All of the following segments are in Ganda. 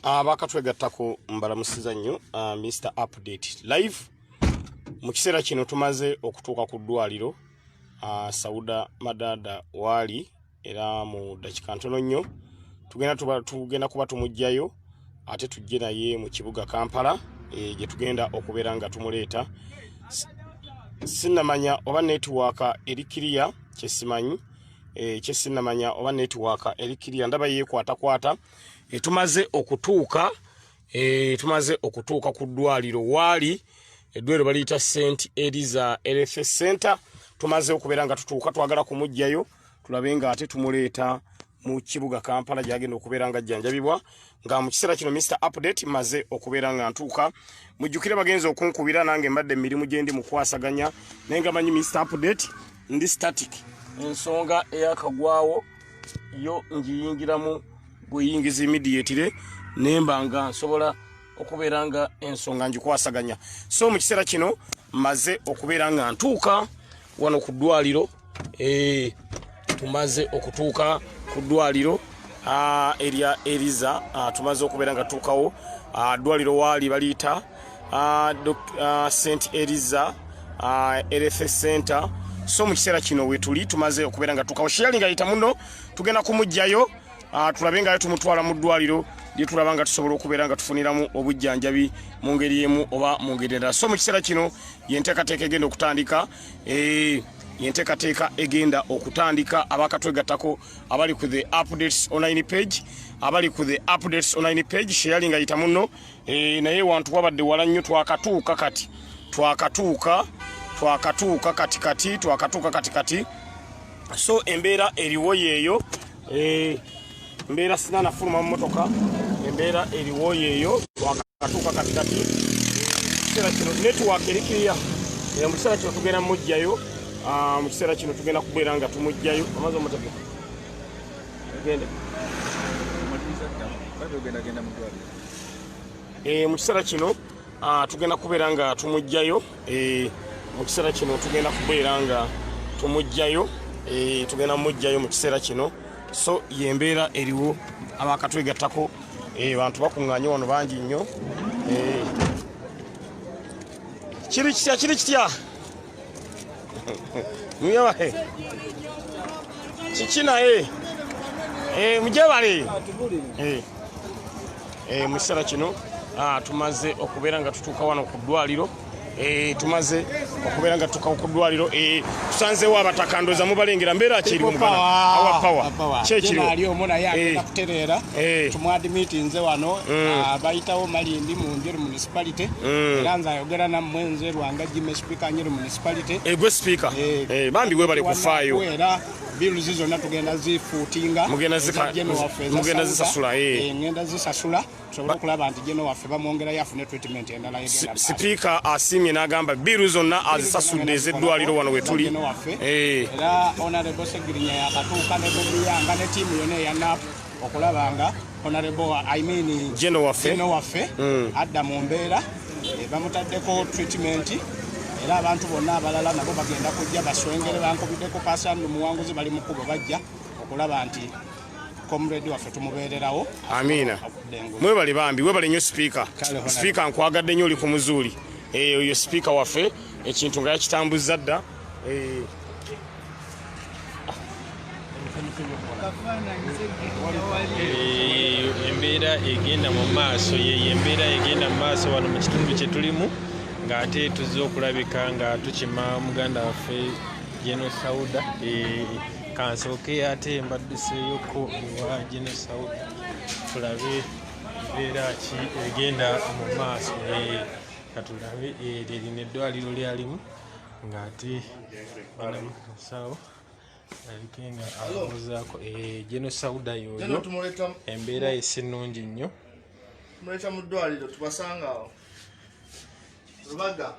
Abakatwegattako mbalamusiza nnyo Mr Update live mu kiseera kino tumaze okutuuka ku ddwaliro Sauda Madada wali era mu dakika ntono nnyo tugenda kuba tumujjayo ate tujje naye mu kibuga Kampala gye tugenda okubeera nga tumuleeta. Sinnamanya oba network erikiriya kyesimanyi kyesinnamanya oba network erikiriya ndaba yeekwatakwata. Tumaze okutuuka ku ddwaliro wali eddwaliro baliyita St Eliza Health Center. Tumaze okubeera nga tutuuka twagala kumujjayo tulabe nga ate tumuleeta mu kibuga Kampala gyagenda okubeera nga jjanjabibwa nga mu kiseera kino Mr Update maze okubeera nga ntuuka. Mujjukire bagenzi okunkubira nange mbadde emirimu gye ndi mu kwasaganya naye nga manyi Mr Update ndi static ensonga eyakagwawo yo ngiyingiramu bweyingiza immediately nemba nga nsobola okubeera nga ensonga ngikwasaganya. So mu kiseera kino maze okubeera nga ntuuka wano ku ddwaliro tumaze okutuuka ku ddwaliro erya Eliza tumaze okubeera nga tuukawo ddwaliro wali baliyita St Eliza Health Center. So mu kiseera kino wetuli tumaze okubeera nga tuukawo sharing ayita muno tugenda kumujjayo tulabe nga tumutwala mu ddwaliro lye tulaba nga tusobola okubeera nga tufuniramu obujjanjabi mu ngeri emu oba mu ngeri endala. So mu kiseera kino yenteekateeka egenda okutandika yenteekateeka egenda okutandika. Abakatwegattako abali ku the updates online page sharing ayita muno naye wantu wabadde wala nnyo twakatuuka katikati. So embeera eriwo yeeyo embeera sinana fuluma mu motoka embeera eriwo yeeyo twakatuuka katikati. Kiseera kino network erikiriya mu kiseera kino tugenda mujjayo mu kiseera kino tugenda kubeera nga tumujjayo amaze omutego gende mu kiseera kino tugenda kubeera nga tumujjayo mu kiseera kino tugenda kubeera nga tumujjayo tugenda mujjayo mu kiseera kino. So yembeera eriwo abakatwegattako bantu bakuŋŋaanye wano bangi nnyo kiri kitya muyebahe kiki naye mujebale mu kiseera kino tumaze okubeera nga tutuuka wano ku ddwaliro tumaze okubeera nga tutuuka ku ddwaliro tusanzeewo abataka ndoza mubalengera mbeera kyeriwo awa power kyekiriwo kutereera tumwadimitinze wano bayitawo Malindi mu Njeru municipality era nze ayogera nammwe nze Lwanga speaker Njeru municipality gwe speaker bambi gwe bali kufaayo era biruzi zonna tugenda zifuutinga mugenda zisasula ngenda zisasula tusobola okulaba nti jeno waffe bamwongera yafune treatment endala yegenda speaker asimye n'agamba biru zonna azisasudde ez'eddwaliro wano wetuli era honorable Segirinya yakatuuka ne Bobiyanga ne tiimu yonna eyanap okulabanga honorable jeno waffe adda mu mbeera bamutaddeko treatment era abantu bonna abalala nabo bagenda kujja baswengere bankubiddeko kasandu muwanguzi bali mu kubo bajja okulaba nti comrade waffe tumubeererawo. Amina mwebale bambi webale nnyo speaker nkwagadde nnyo oli ku muzuuli oyo speaker waffe ekintu nga yakitambuza dda embeera egenda mu maaso embeera egenda mu maaso wano mu kitundu kye tulimu ng'ate tuzze okulabika nga tukima muganda waffe Jeno Sauda kansooke ate mbadduseeyoko ewa Jeno Sauda tulabe embeera ki egenda mu maaso katulabe lirina eddwaliro lyalimu ng'ate genda mu kasawo alikenda abuuzaako Jeno Sauda yoyo embeera ye si nnungi nnyo muleta mu ddwaliro tubasangaawo Rubaga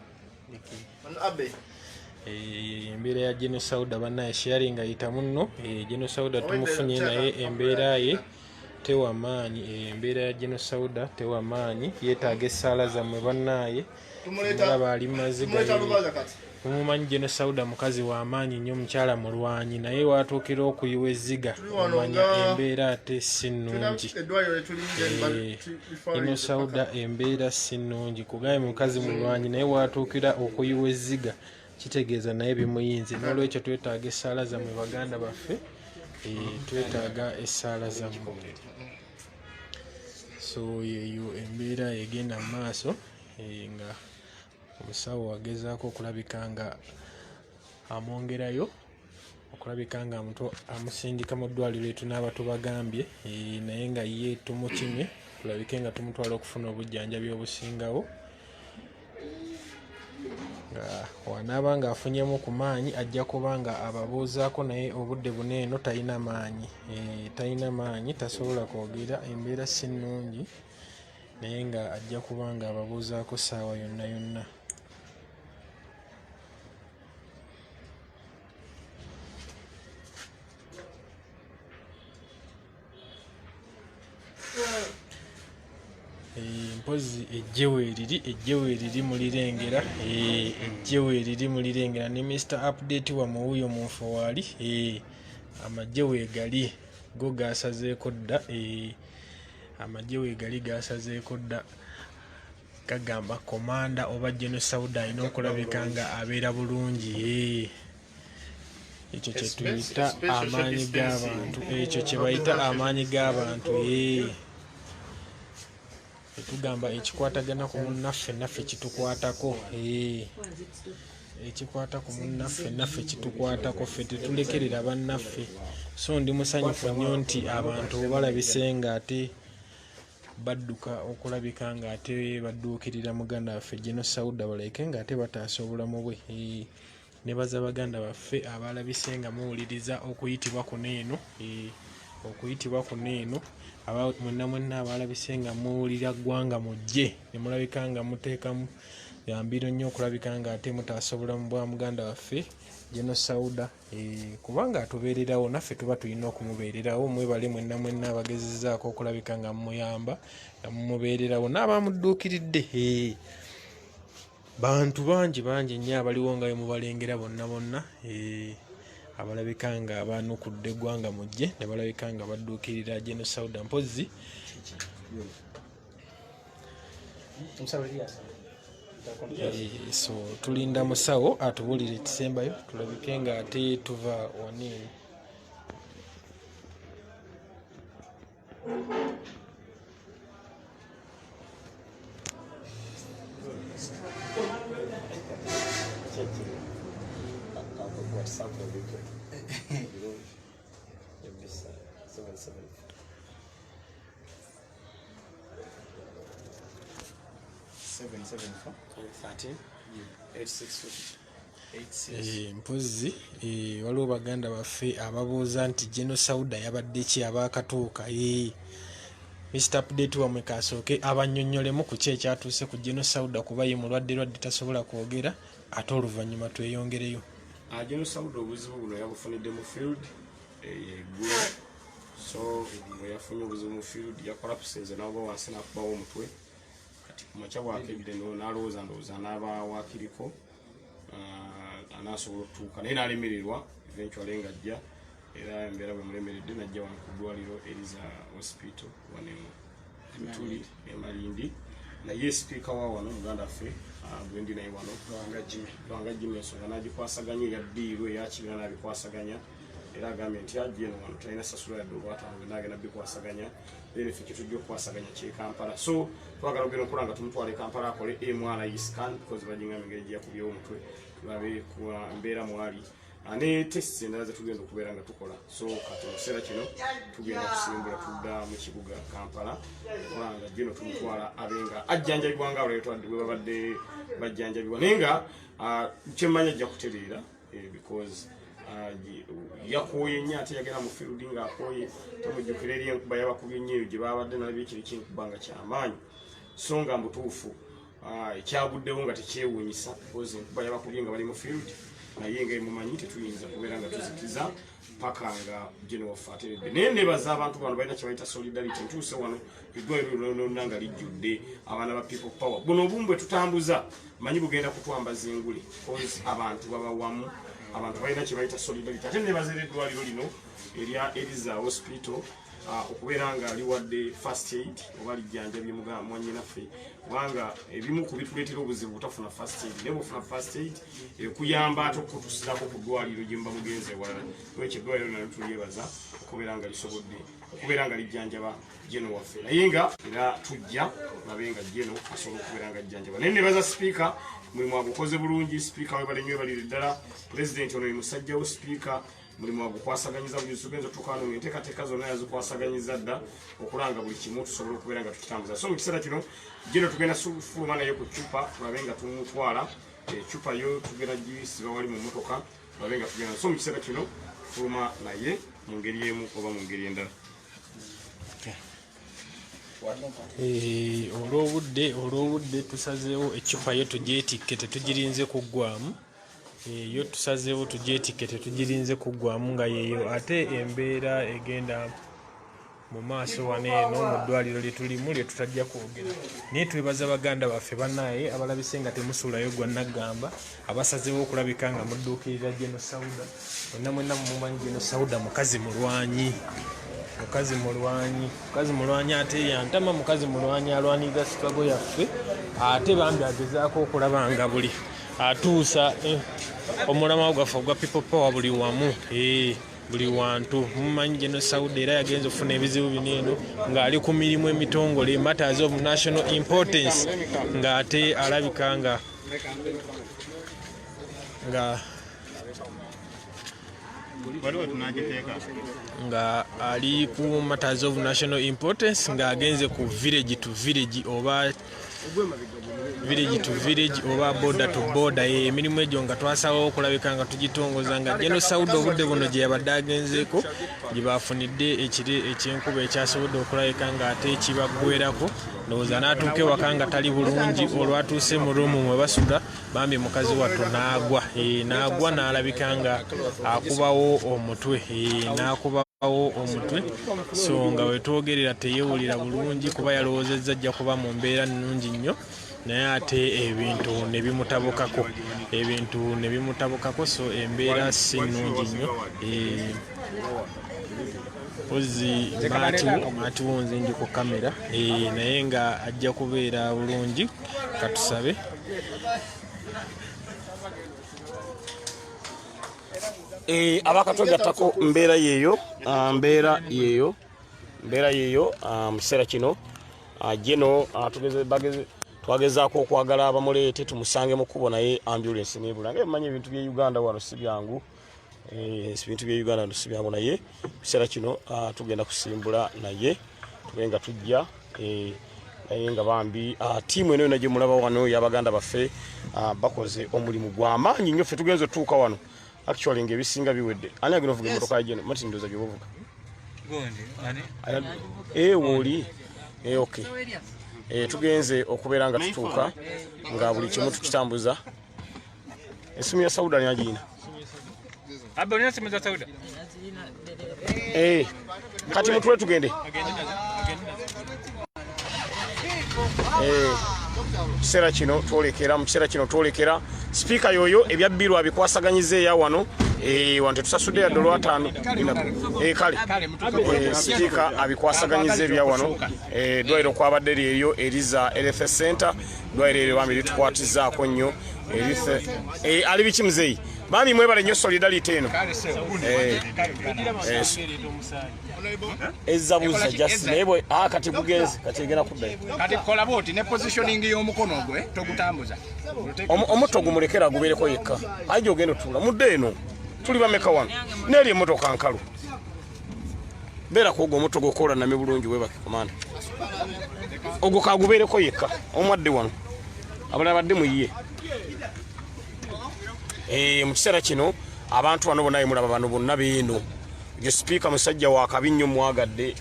Abe embeera ya Jeno Sauda bannaye sharing ayita muno Jeno Sauda tumufunye naye embeera ye tewa maanyi embeera ya Jeno Sauda tewa maanyi yeetaaga essaala zammwe bannaye mulaba ali maziga Mumumanyi Jeno Sauda mukazi wa maanyi nnyo mukyala mulwanyi naye watuukira okuyiwa ezziga omanya embeera ate si nnungi. Jeno Sauda embeera si nnungi kugaye mukazi mulwanyi naye watuukira okuyiwa ezziga kitegeeza naye bimuyinze. N'olwekyo twetaaga essaala zammwe baganda baffe, twetaaga essaala zammwe. So yeyo embeera egenda mu maaso nga omusawo wagezaako okulabika nga amwongerayo, okulabika nga amusindika mu ddwaliro etunaaba tubagambye, naye nga ye tumukimye tulabike nga tumutwala okufuna obujjanjabi obusingawo. Nga wanaaba nga afunyemu ku maanyi ajja kuba nga ababuuzaako, naye obudde buneeno talina maanyi, tasobola kwogera, embeera si nnungi, naye nga ajja kuba nga ababuuzaako ssaawa yonna yonna. Mpozi ejje weeriri mulirengera, ne Mr. Update wa muwuyo munfo waali, amagye weegali go gasazeeko dda, gagamba komanda oba Jeno Sauda alina okulabika nga abeera bulungi. Ekyo kye tuyita amaanyi g'abantu, ekyo kye bayita amaanyi g'abantu. Tugamba ekikwatagana ku munnaffe naffe kitukwatako, ekikwata ku munnaffe naffe kitukwatako, ffe tetulekerera bannaffe. So ndi musanyufu nnyo nti abantu balabise nga ate badduka okulabika nga ate badduukirira muganda waffe Jeno Sauda, baleke nga ate bataasa obulamu bwe. Nebaza baganda baffe abalabise nga muwuliriza okuyitibwa kuno eno, mwenna abalabise nga muwulira ggwanga mujje, ne mulabika nga muteekamu yambiro nnyo okulabika nga ate mutaasa obulamu bwa muganda waffe Jeno Sauda, kubanga atubeererawo, naffe tuba tulina okumubeererawo. Mwebale mwenna abagezezzaako okulabika nga mumuyamba, nga mumubeererawo, n'abamudduukiridde. Bantu bangi nnyo abaliwo nga mubalengera bonna, abalabika nga baanukudde eggwanga mujje, ne balabika nga badduukirira Jeno Sauda. Mpozi so tulinda musawo atubuulire ekisembayo, tulabike nga ate tuva waniini. Mpozi waliwo baganda baffe ababuuza nti Jeno Sauda yabadde ki abaakatuuka. Mr. Update wamwe kasooke abannyonnyolemu ku ki ekyatuuse ku Jeno Sauda, kuba ye mulwadde tasobola kwogera, ate oluvannyuma tweyongereyo. Jeno Sauda obuzibu buno yabufunidde mu field eggulo, so bwe yafunye obuzibu mu field yakolapusinze n'aba wansi n'akubawo omutwe. Kati ku makya bwakedde n'alowooza ndowooza n'aba waakiriko, anaasobola okutuuka naye n'alemererwa eventually ng'ajja, era embeera bwe mulemeredde n'ajja wano ku ddwaliro Eliza Hospital wano Kituli e Malindi. Naye sipiika wa wano muganda waffe gwendi naye wano Lwanga Jimmy ensonga n'agikwasaganya eya ddiiru eyakibiina n'abikwasaganya, era agambye nti Jeno wano talina sasula yadde olwataano n'agenda bikwasaganya, then ffe kyetujja okukwasaganya ky'e Kampala. So twagala ogenda okola nga tumutwala e Kampala akole MRI scan because bagingambye engeri gye yakubyewo omutwe, tulabe ku mbeera mwali ne testi endala ze tugenda okubeera nga tukola. So kati mu kiseera kino tugenda kusimbula tudda mu kibuga Kampala okola nga Jeno tumutwala abenga ajjanjabibwa nga bwe babadde bajjanjabibwa, naye nga kyemmanya ajja kutereera because yakooye nnyo, ate yagenda mu field ng'akooye, tamujjukira eri enkuba yabakubye nnyo eyo gye babadde nalabye ekiri ky'enkuba nga kyamaanyi. So nga mbutuufu ekyaguddewo nga tekyewuunyisa because enkuba yabakubye nga bali mu field, naye nga mumanyi tetuyinza kubeera nga tuzikiza paka nga General waffe ateredde naye nebaza abantu bano balina kyebayita solidarity ntuuse wano eddwaliro lyonna nga lijjudde abaana ba people power buno obumu bwe tutambuza manyi bugenda kutwambaza engule cause abantu baba wamu abantu balina kyebayita solidarity ate nebaza eddwaliro lino erya Eliza Hospital okubeera nga liwadde first aid oba lijjanjabye mwanyinaffe kubanga ebimu ku bituleetera obuzibu butafuna first aid naye bwofuna first aid ekuyamba ate okutusirako ku ddwaliro gye mba mugenze ewalala lwekyo eddwaliro nalyo tulyebaza okubeera nga lisobodde okubeera nga lijjanjaba General waffe naye nga era tujja tulabe nga General asobola okubeera nga jjanjaba naye nebaza sipiika mulimu agukoze bulungi sipiika webale nnyo ebalire ddala pulezidenti ono ye musajjawo sipiika mulimu agukwasaganyiza buli tugenza tukano enteekateeka zonna yazikwasaganyiza dda okulanga buli kimu tusobola okubeera nga tukitambuza so mu kiseera kino General tugenda fuluma naye ku ccupa tulabe nga tumutwala eccupa yo tugenda gisiba wali mu mmotoka tulabe nga tugenda so mu kiseera kino fuluma naye mu ngeri emu oba mu ngeri endala olw'obudde tusazeewo eccupa yo tugyetikke tetugirinze kuggwamu yo tusazeewo tugyetikke tetugirinze kuggwamu nga yeeyo ate embeera egenda mu maaso wano eno mu ddwaliro lye tulimu lye tutajja kwogera naye twebaza baganda baffe bannaye abalabise nga temusuulayo gwa naggamba abasazeewo okulabika nga mudduukirira General Sauda mwenna mumumanyi General Sauda mukazi mulwanyi mukazi mulwanyi ate yantama mukazi mulwanyi alwaniriza sikago yaffe ate bambi agezaako okulaba nga buli atuusa omulama gwaffe ogwa people power buli wamu buli wantu mumanyi General Sauda era yagenza okufuna ebizibu bino eno ng'ali ku mirimu emitongole matters of national importance ng'ate alabika nga ali ku matters of national importance ng'agenze ku village to village oba border to border emirimu egyo nga twasabawo okulabika nga tugitongoza nga General Sauda obudde buno gye yabadde agenzeeko gye bafunidde ekire ekyenkuba ekyasobodde okulabika nga ate kibaggwerako ndowooza n'atuuka ewaka nga tali bulungi olwatuuse mu ruumu mwe basula bambi mukazi wattu n'agwa n'alabika nga akubawo omutwe so nga wetwogerera teyewulira bulungi kuba yalowoozezza ajja kuba mu mbeera nnungi nnyo naye ate ebintu ne bimutabukako so embeera si nnungi nnyo ozi maatiwo nze ndi ku kamera naye nga ajja kubeera bulungi katusabe abakatwegattako mbeera yeeyo mu kiseera kino General twagezaako okwagala abamuleete tumusange mu kkubo naye ambulance nebula nga emanyi ebintu bye Uganda wano si byangu naye mu kiseera kino tugenda kusimbula naye tube nga tujja naye nga bambi tiimu eno yona gye mulaba wano y'abaganda baffe bakoze omulimu gw'amaanyi nnyo ffe tugenza otuuka wano actually ng'ebisinga biwedde ani agenda ovuga emmotoka ya General Martin ndoza gy'ovuga wooli okay tugenze okubeera nga tutuuka nga buli kimu tukitambuza esimu ya Sauda nyagina kati mutule tugende kiseera kino twolekera sipiika yoyo ebya bbiru abikwasaganyiza eya wano wano tetusasudde yadde olw'ataano kale sipiika abikwasaganyiza ebya wano eddwaliro kwabadde lyeyo Eliza Health Center eddwaliro eryo bambi litukwatizaako nnyo ali biki muzeeyi bambi mwebale nnyo solidarity eno ezabuuza just naye kati kugenze kati egenda kuddayo kati kola boti ne positioning y'omukono gwe togutambuza omutto gumulekera gubeereko yekka ayi gyogenda otuula mudde eno tuli bameka wano neeri emmotoka nkalu beerako ogwo omutto gwokola nami bulungi webake komanda ogwo kagubeereko yekka omwadde wano abalala badde muyiye mu kiseera kino abantu bano bonna bemulaba bano bonna beeno ye sipiika musajja wa kabinnyo mwagadde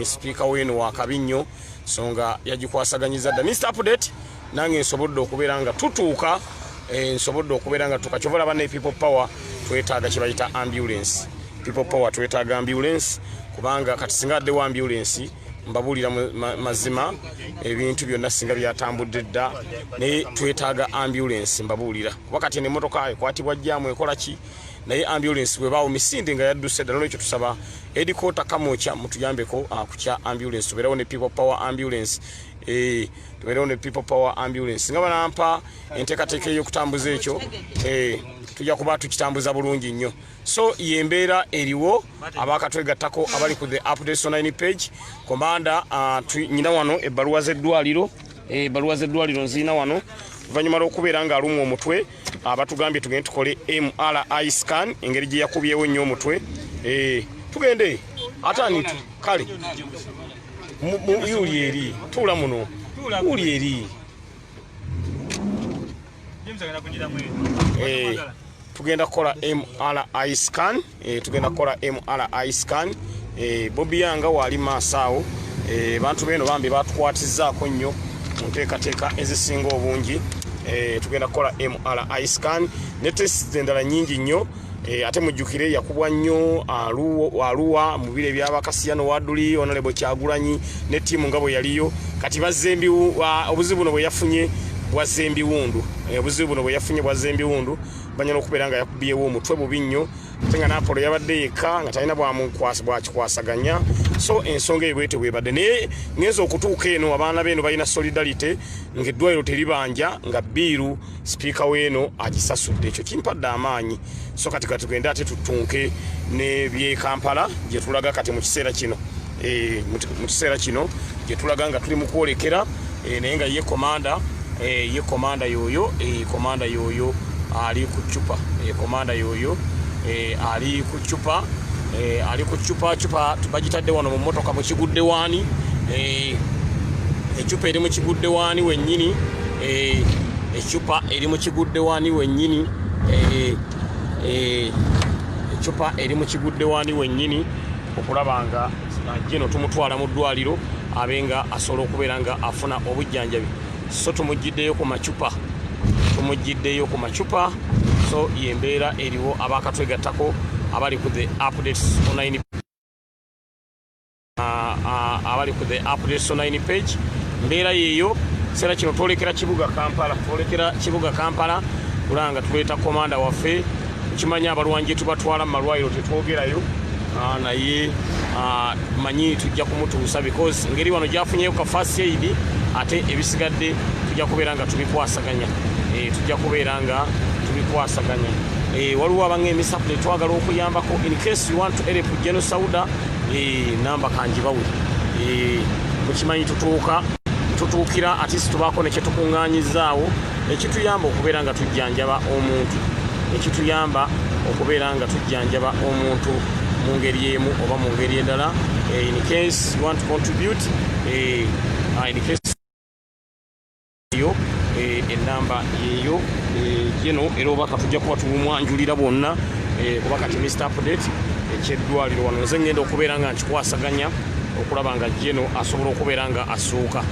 sipiika weeno wa kabinnyo so nga yagikwasaganyiza dda Mr. Update nange nsobodde okubeera nga tutuuka nsobodde okubeera nga tukakyobola bane people power twetaaga kye bayita ambulance. People power twetaaga ambulance kubanga kati singa addewo ambulance mbabulira mazima ebintu byonna singa byatambudde dda naye twetaaga ambulance mbabulira kuba kati n'emmotoka ekwatibwa jjaamu ekola ki naye ambulance bwebaawo misinde nga yadduse ddala n'ekyo tusaba headquarter Kamwokya mutuyambeko ku kya ambulance tubeerawo ne people power ambulance tubeerawo ne people power ambulance nga banampa enteekateeka ey'okutambuza ekyo tujja kuba tukitambuza bulungi nnyo. So yembeera eriwo abakatwegattako abali ku the updates online page komanda nyina wano ebbaluwa z'eddwaliro nzina wano oluvannyuma lw'okubeera ng'alumwa omutwe batugambye tugende tukole MRI scan engeri gye yakubyewo nnyo omutwe tugende atanitu kale yuli eri tuula muno uli eri tugenda kukola MRI scan Bobby Yanga wali maaso awo bantu beno bambi batukwatizaako nnyo mu nteekateeka ezisinga obungi tugenda kukola MRI scan ne test endala nnyingi nnyo ate mujjukire yakubwa nnyo aluwa mu bire by'abakasiyano Waduli Honorable Kyagulanyi ne ttiimu nga bwe yaliyo kati bazze obuzibu buno bwe yafunye bwazze embiwundu banyala okubeera nga yakubyewo omutwe bubi nnyo ate nga Napolo yabadde yekka nga talina bwakikwasaganya so ensonga eyo bwete bwebadde naye ngenza okutuuka eno abaana beeno balina solidarity ng'eddwaliro teribanja nga Biiru sipiika weeno agisasudde ekyo kimpadde amaanyi so kati tugende ate tutunke ne by'e Kampala gye tulaga kati mu kiseera kino gye tulaga nga tuli mu kwolekera naye nga ye komanda yoyo ali ku ccupa ali ku ccupa bagitadde wano mu mmotoka mu kigudde waani eccupa eri mu kigudde waani wennyini okulaba nga jeno tumutwala mu ddwaliro abenga asobola okubeera nga afuna obujjanjabi so tumugiddeyo ku macupa so yembeera eriwo abakatwegattako abali ku the updates online page mbeera yeeyo seera kino twolekera kibuga Kampala kulanga tuleeta komanda waffe ukimanya abalwanyi tubatwala mu malwaliro tetwogerayo naye manyi tujja kumutuusa because ngeri wano gyafunyeyo ka first aid ate ebisigadde tujja kubeera nga tubikwasaganya waliwo abanga emisapu netwagala okuyambako in case you want to help General Sauda namba kanjibawe mukimanyi tutuukira ati situbaako nekyetukuŋŋaanyizaawo ekituyamba okubeera nga tujjanjaba omuntu mu ngeri emu oba mu ngeri endala in case you want to contribute in case enamba yeeyo geno era obaka tujja kuba tumwanjulira bonna kuba kati Mr. Update ekyeddwaliro wano nze ngenda okubeera nga nkikwasaganya okulaba nga geno asobola okubeera nga asuuka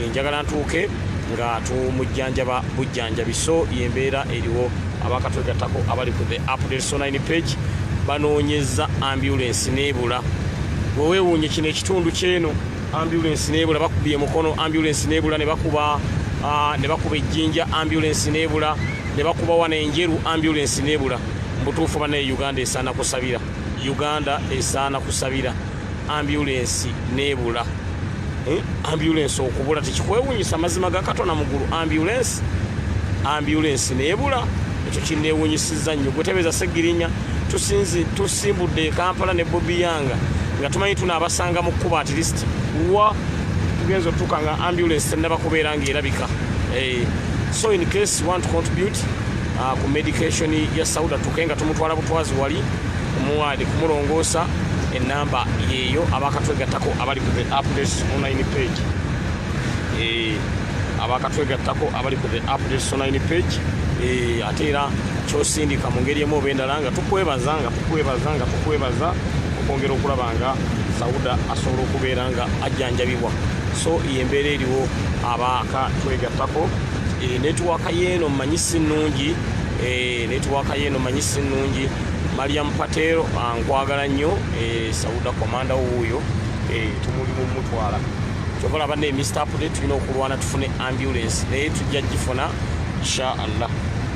njagala ntuuke nga tumujjanjaba bujjanjabi so yembeera eriwo abakatwegattako abali ku the updates online page banoonyeza ambulance nebula weweewuunye kino ekitundu kyeno ambulance nebula bakubye mukono ambulance nebula ne bakuba ejjinja ambulance nebula ne bakuba wana enjeru ambulance nebula mbutuufu banaye Uganda esaana kusabira ambulance nebula ambulance okubula tekikwewuunyisa mazima ga Katonda mugulu ambulance nebula ekyo kinneewuunyisizza nnyo gwetebeeza Segirinya tusimbudde Kampala ne Bobby Yanga nga tumanyi tunaabasanga mu kkuba at least tugenza otutuuka nga ambulance tennaba kubeera ng'erabika so in case you want to contribute ku medication ya Sauda tuke nga tumutwala butwazi wali omuwaadi kumulongoosa enamba yeeyo abakatwegattako abali ku the updates online page ate era kyosindika mu ngeri emu oba endala nga tukwebaza okwongera okulaba nga Sauda asobola okubeera nga ajjanjabibwa so yembeera eriwo abakatwegattako network yeno manyisi nnungi network yeno manyisi nnungi Mariam Patero nkwagala nnyo Sauda komanda wuuyo tumuli mu mutwala kyokola bane Mr. Update tulina okulwana tufune ambulance naye tujja gifuna inshallah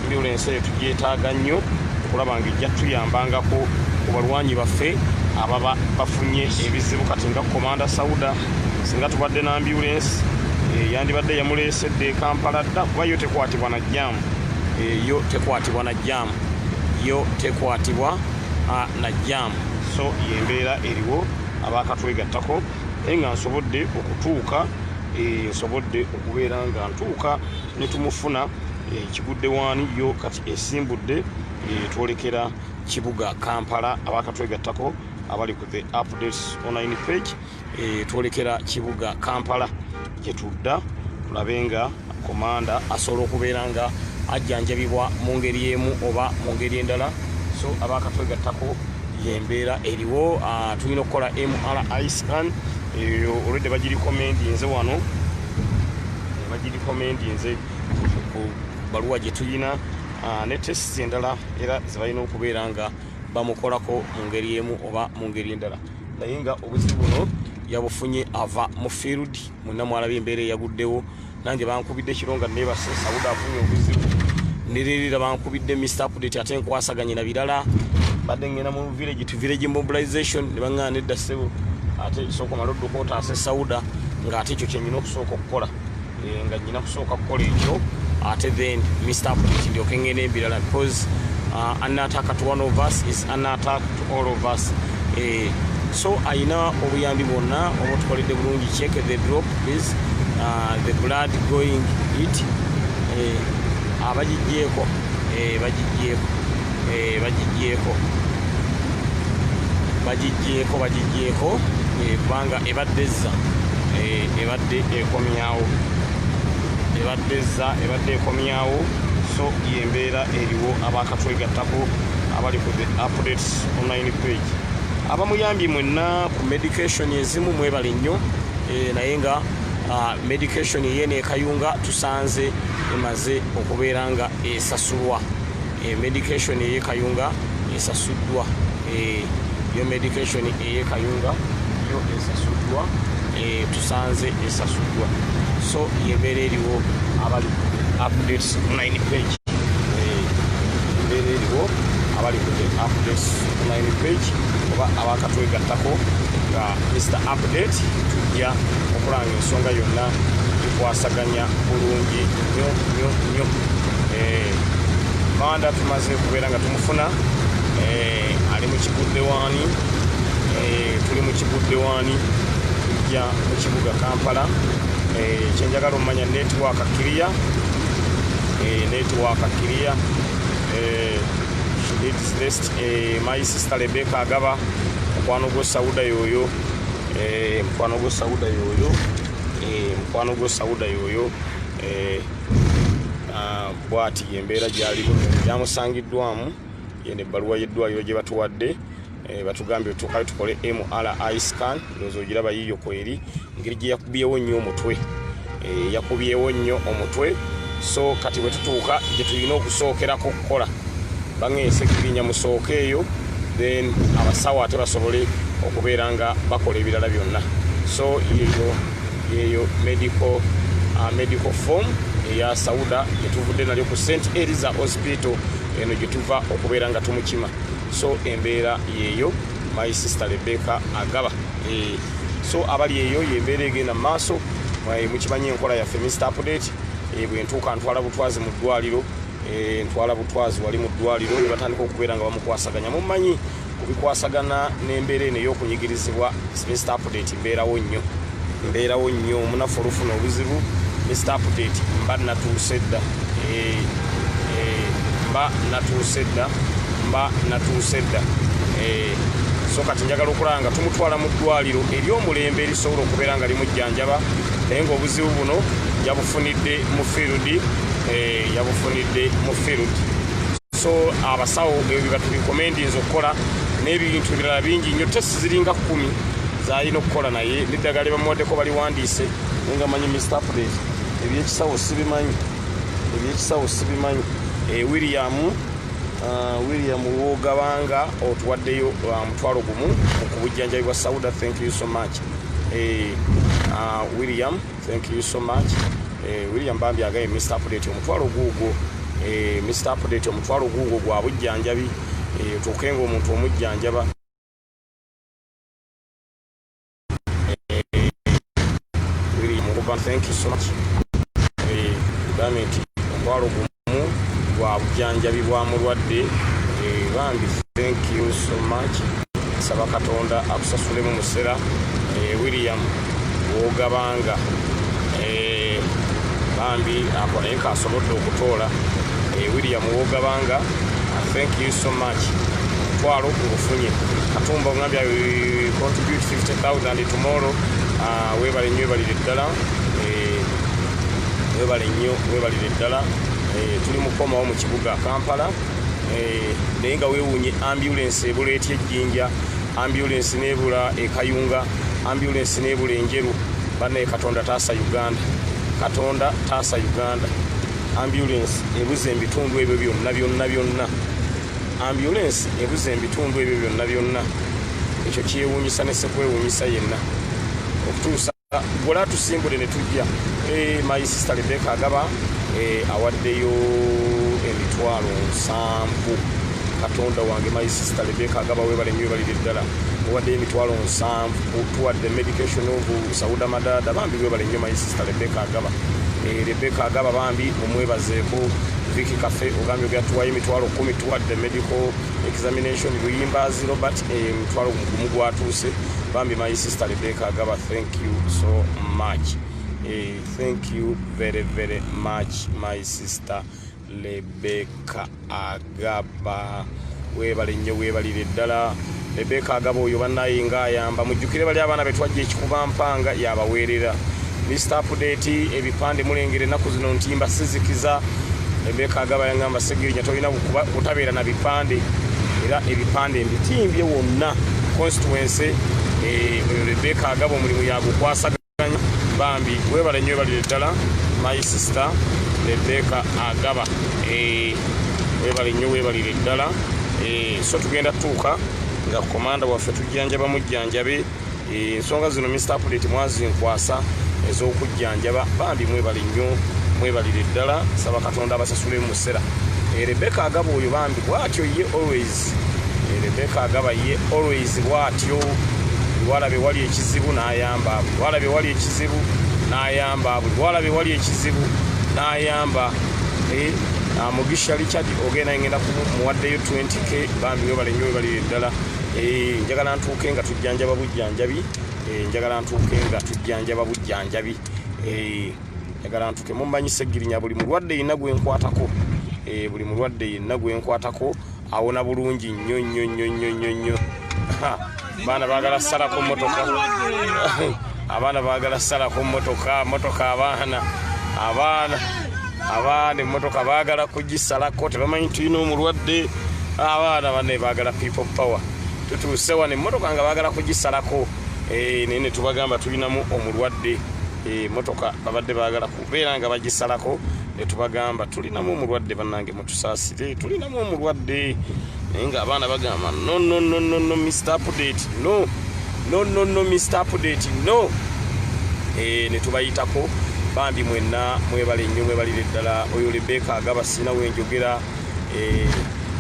ambulance eyo tugyetaaga nnyo okulaba nga ejja tuyambangako ku balwanyi baffe ababa bafunye ebizibu kati nga komanda Sauda singa tubadde na ambulance yandibadde yamuleesedde Kampala dda kuba yo tekwatibwa na jjaamu yo tekwatibwa na jjaamu yo tekwatibwa na jjaamu so yembeera eriwo abakatwegattako naye nga nsobodde okutuuka nsobodde okubeera nga ntuuka ne tumufuna kigudde waani yo kati esimbudde twolekera kibuga Kampala abakatwegattako abali ku the updates online page twolekera kibuga Kampala gyetudda tulabe nga komanda asobola okubeera nga ajjanjabibwa mu ngeri emu oba mu ngeri endala so abakatwegattako yembeera eriwo tulina okukola MRI scan eyo olwedde bagirikomendinze wano bagirikomendinze ku baluwa gye tulina ne tests endala era zebalina okubeera nga bamukolako mu ngeri emu oba mu ngeri endala naye nga obuzibu buno yabufunye ava mu field mwenna mwalaba embeera eyaguddewo nange bankubidde ekiro nga neebase Sauda afunye obuzibu nererera bankubidde Mr. Update ate nkwasaganye na birala badde ngenda mu village to village mobilization ne baŋŋaana nedda ssebo ate ekisooka omala odduka otaase Sauda ng'ate ekyo kyenyina okusooka okukola nga nyina kusooka kukola ekyo ate then Mr. Update ndyoke ngenda ebirala because an attack to one of us is an attack to all of us so ayina obuyambi bwonna obutukoledde bulungi check the drop is the blood going it abagijjeeko bagijjeeko kubanga ebaddezza ebadde ekomyawo so yembeera eriwo abakatwegattako abali ku the updates online page abamuyambye mwenna ku medication ezimu mwebali nnyo naye nga medication yene ekayunga tusanze emaze okubeera nga esasulwa medication eyekayunga esasuddwa yo medication eyekayunga yo esasuddwa tusanze esasuddwa so yembeera eriwo abali updates online page yembeera eriwo abali ku updates online page oba abakatwegattako nga Mr. Update tujja okulanga ensonga yonna tukwasaganya bulungi nnyo manda tumaze okubeera nga tumufuna ali mu kigudde waani tuli mu kigudde waani tujja mu kibuga Kampala kyenjagala omumanya network clear my sister Rebecca Agaba mukwano gwo Sauda yoyo bwati yembeera gyalimu yamusangiddwamu yene ebbaluwa y'eddwaliro gye batuwadde batugambye tukayo tukole MRI scan ndowooza ogiraba yiyo kweri ngeri gye yakubyewo nnyo omutwe so kati bwe tutuuka gye tulina okusookerako okukola baŋŋeese kirinya musooke eyo then abasawo ate basobole okubeera nga bakola ebirala byonna so yeyo medical form eya Sauda gyetuvudde nalyo ku St. Eliza Hospital eno gyetuva okubeera nga tumukima so embeera yeyo my sister Rebecca Agaba so abali eyo yembeera egenda mu maaso mukimanyi enkola yaffe Mr. Update bwe ntuuka ntwala butwazi mu ddwaliro ntwala butwazi wali mu ddwaliro ne batandika okubeera nga bamukwasaganya mumanyi kubikwasagana n'embeera eno ey'okunyigirizibwa Mr. Update mbeerawo nnyo omunafu olufuna obuzibu Mr. Update mba natuuse dda so kati njagala okulaba nga tumutwala mu ddwaliro ery'omulembe erisobola okubeera nga limujjanjaba naye ng'obuzibu buno yabufunidde mu field so abasawo ebyo batubikomendinza okukola n'ebintu ebirala bingi nnyo tesi ziringa 10 zalina okukola naye n'eddagala bamuwaddeko baliwandiise naye nga manyi Mr. Update ebyekisawo sibimanyi ebyekisawo sibimanyi. William Wogabanga otuwaddeyo mutwalo gumu okubujjanjabi bwa Sauda. Thank you so much. William, thank you so much. William Bambi agaye Mr. Update omutwalo guugwo. Mr. Update omutwalo guugwo gwa bujjanjabi. Tukenga omuntu omujjanjaba. William Wogabanga, thank you so much. Damage omutwalo gumu gwa bujjanjabi bwa mulwadde. Bambi, thank you so much. Saba Katonda akusasulemu musera. William Wogabanga Bambi naye kasobodde okutoola. William Wogabanga, thank you so much. Twalo ngufunye. Katumba ongambya contribute 50,000 tomorrow. Webale nnyo webalire ddala. Webale nnyo webalire ddala. Tuli mukomawo mu kibuga Kampala. Naye nga weewuunye ambulance ebula etya Ejjinja, ambulance n'ebula e Kayunga, ambulance n'ebula Enjeru. Bannaye Katonda taasa Uganda. Katonda taasa Uganda. Ambulance ebuze ebitundu ebyo byonna. Ambulance ebuze ebitundu ebyo byonna. Ekyo kyewuunyisa ne sekwewuunyisa yenna. Okutuusa bw'ola tusimbule ne tujja. My sister Rebecca Agaba awaddeyo emitwalo 7. Katonda wange, my sister Rebecca Agaba webale nnyo webalire ddala. Owaddeyo emitwalo 7. Tuwadde medication of Sauda Madada. Bambi webale nnyo my sister Rebecca Agaba. Rebecca Agaba bambi mumwebazeeko. Vicky Cafe ogambye gyatuwayo emitwalo 10. Tuwadde medical examination Luyimbazi Robert emitwalo gumu gwatuuse. Bambi my sister Rebecca Agaba, thank you so much. Thank you very, very much, my sister Rebecca Agaba. Webale nnyo webalire ddala. Rebecca Agaba oyo bannaye ng'ayamba. Mujjukire bali abaana be twajja ekikuba mpanga yabaweerera. Mr. Update ebipande mulengere ennaku zino ntimba sizikiza. Rebecca Agaba yangamba Segirinya tolina kutabeera na bipande. Era ebipande mbitimbye wonna constituency. Rebecca Agaba omulimu yagukwasaganya. Bambi webale nnyo webalire ddala my sister Rebecca Agaba. Webale nnyo webalire ddala. So tugenda tuuka nga komanda waffe tujjanjaba mujjanjabe. Ensonga zino Mr. Update mwazinkwasa ez'okujjanjaba. Bambi mwebale nnyo mwebalire ddala. Saba Katonda abasasule mu musera. Rebecca Agaba oyo bambi bw'atyo ye always. Rebecca Agaba ye always bw'atyo. Walabe wali ekizibu n'ayamba. Walabe wali ekizibu n'ayamba. Walabe wali ekizibu n'ayamba. Mugisha Richard ogenda ngenda kumuwaddeyo 20k. Bambi webale nnyo webalire ddala. Njagala ntuuke nga tujjanjaba bujjanjabi. Njagala ntuuke nga tujjanjaba bujjanjabi. Njagala ntuuke mummanyi Segirinya buli mulwadde yenna gwenkwatako. Buli mulwadde yenna gwenkwatako awona bulungi nnyo. Abaana baagala salako motoka. Abaana baagala salako motoka. Abaana motoka baagala kugisalako. Tebamanyi tulina omulwadde. Abaana banne baagala people power. Tutuuse wano emmotoka nga baagala kugisalako. Naye ne tubagamba tulinamu omulwadde. Motoka babadde baagala kubeera nga bagisalako. Ne tubagamba tulinamu omulwadde bannange mutusaasire. Tulinamu omulwadde. Nga abaana bagamba no Mr. Update no Mr. Update no. Ne tubayitako. Bambi mwenna mwebale nnyo mwebalire ddala. Oyo Rebecca Agaba sina wenjogera.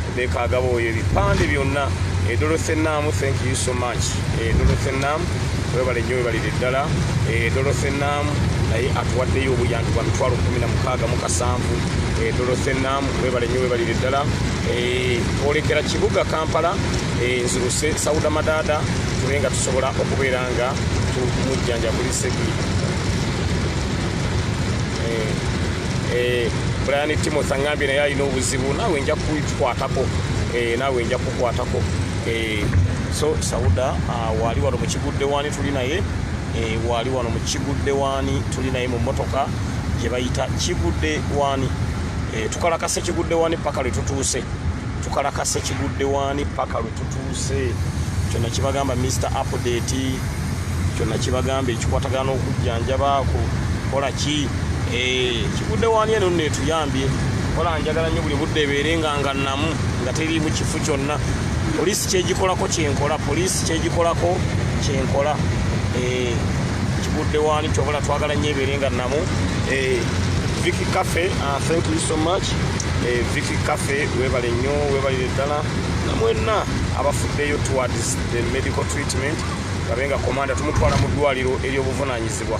Rebecca Agaba oyo ebipande byonna. Dorothy Nam, thank you so much. Dorothy Nam webale nnyo webalire ddala. Dorothy Nam naye atuwaddeyo obuyambi bwa mitwalo 16,700. Dorothy Nam webale nnyo webalire ddala. Olekera kibuga Kampala. Nziruse Sauda Madada tubenga tusobola okubeera nga tumujjanja kuli Segiri. Brian Timothy angambye naye alina obuzibu. Naawe nja kukwatako. So Sauda wali wano mu Kigudde wani tuli naye. Wali wano mu Kigudde wani tuli naye mu motoka gye bayita Kigudde wani. Tukalakase Kigudde wani paka lwe tutuuse. Kyonna kibagamba Mr. Update. Kyonna kibagamba ekikwatagana okujjanjaba kukola ki. kigudde wani eno nno etuyambye kola njagala nnyo buli budde ebeerenga nga namu nga teri mu kifu kyonna poliisi kyegikolako kyenkola poliisi kyegikolako kyenkola kigudde wani kyobola twagala nnyo ebeerenga namu Vicky Cafe, thank you so much. Vicky Cafe, webale nnyo webalire ddala namwenna abafuddeyo towards the medical treatment kabenga komanda tumutwala mu ddwaliro ery'obuvunaanyizibwa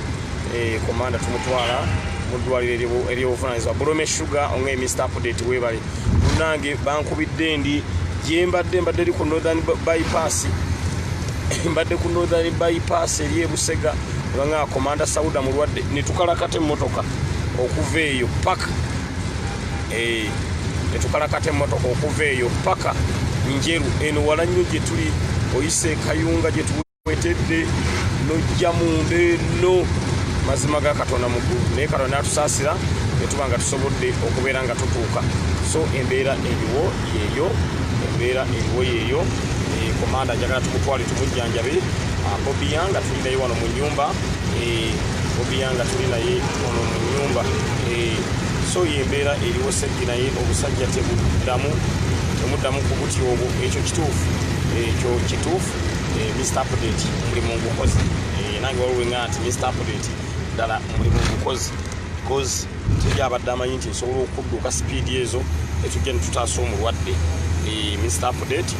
komanda tumutwala mu ddwaliro ery'obuvunaanyizibwa Bulome Sugar onge Mr. Update webale munange bankubidde ndi gyembadde mbadde ku Northern Bypass mbadde ku Northern Bypass eri e Busega banga komanda Sauda mulwadde netukalakate emmotoka okuva eyo paka netukalakate emmotoka okuva eyo paka Njeru eno wala nnyo gye tuli oyise Kayunga gye tuwetedde nojja munde no mazima ga Katonda mukulu naye Katonda atusaasira netuba nga tusobodde okubeera nga tutuuka so embeera eriwo yeeyo embeera eriwo yeeyo komanda njagala tumutwale tumujjanjabe Bobby Yanga tuli naye wano mu nnyumba Bobby Yanga tuli naye wano mu nnyumba so yembeera eriwo Seddi naye obusajja temuddamu ku buti obwo ekyo kituufu Mr. Update mulimu ngukozi nange waliwo nga nti Mr. Update ddala mulimu ngukozi because teri abadde amanyi nti nsobola okudduka sipiidi ezo etujja netutaasa omulwadde Mr. Update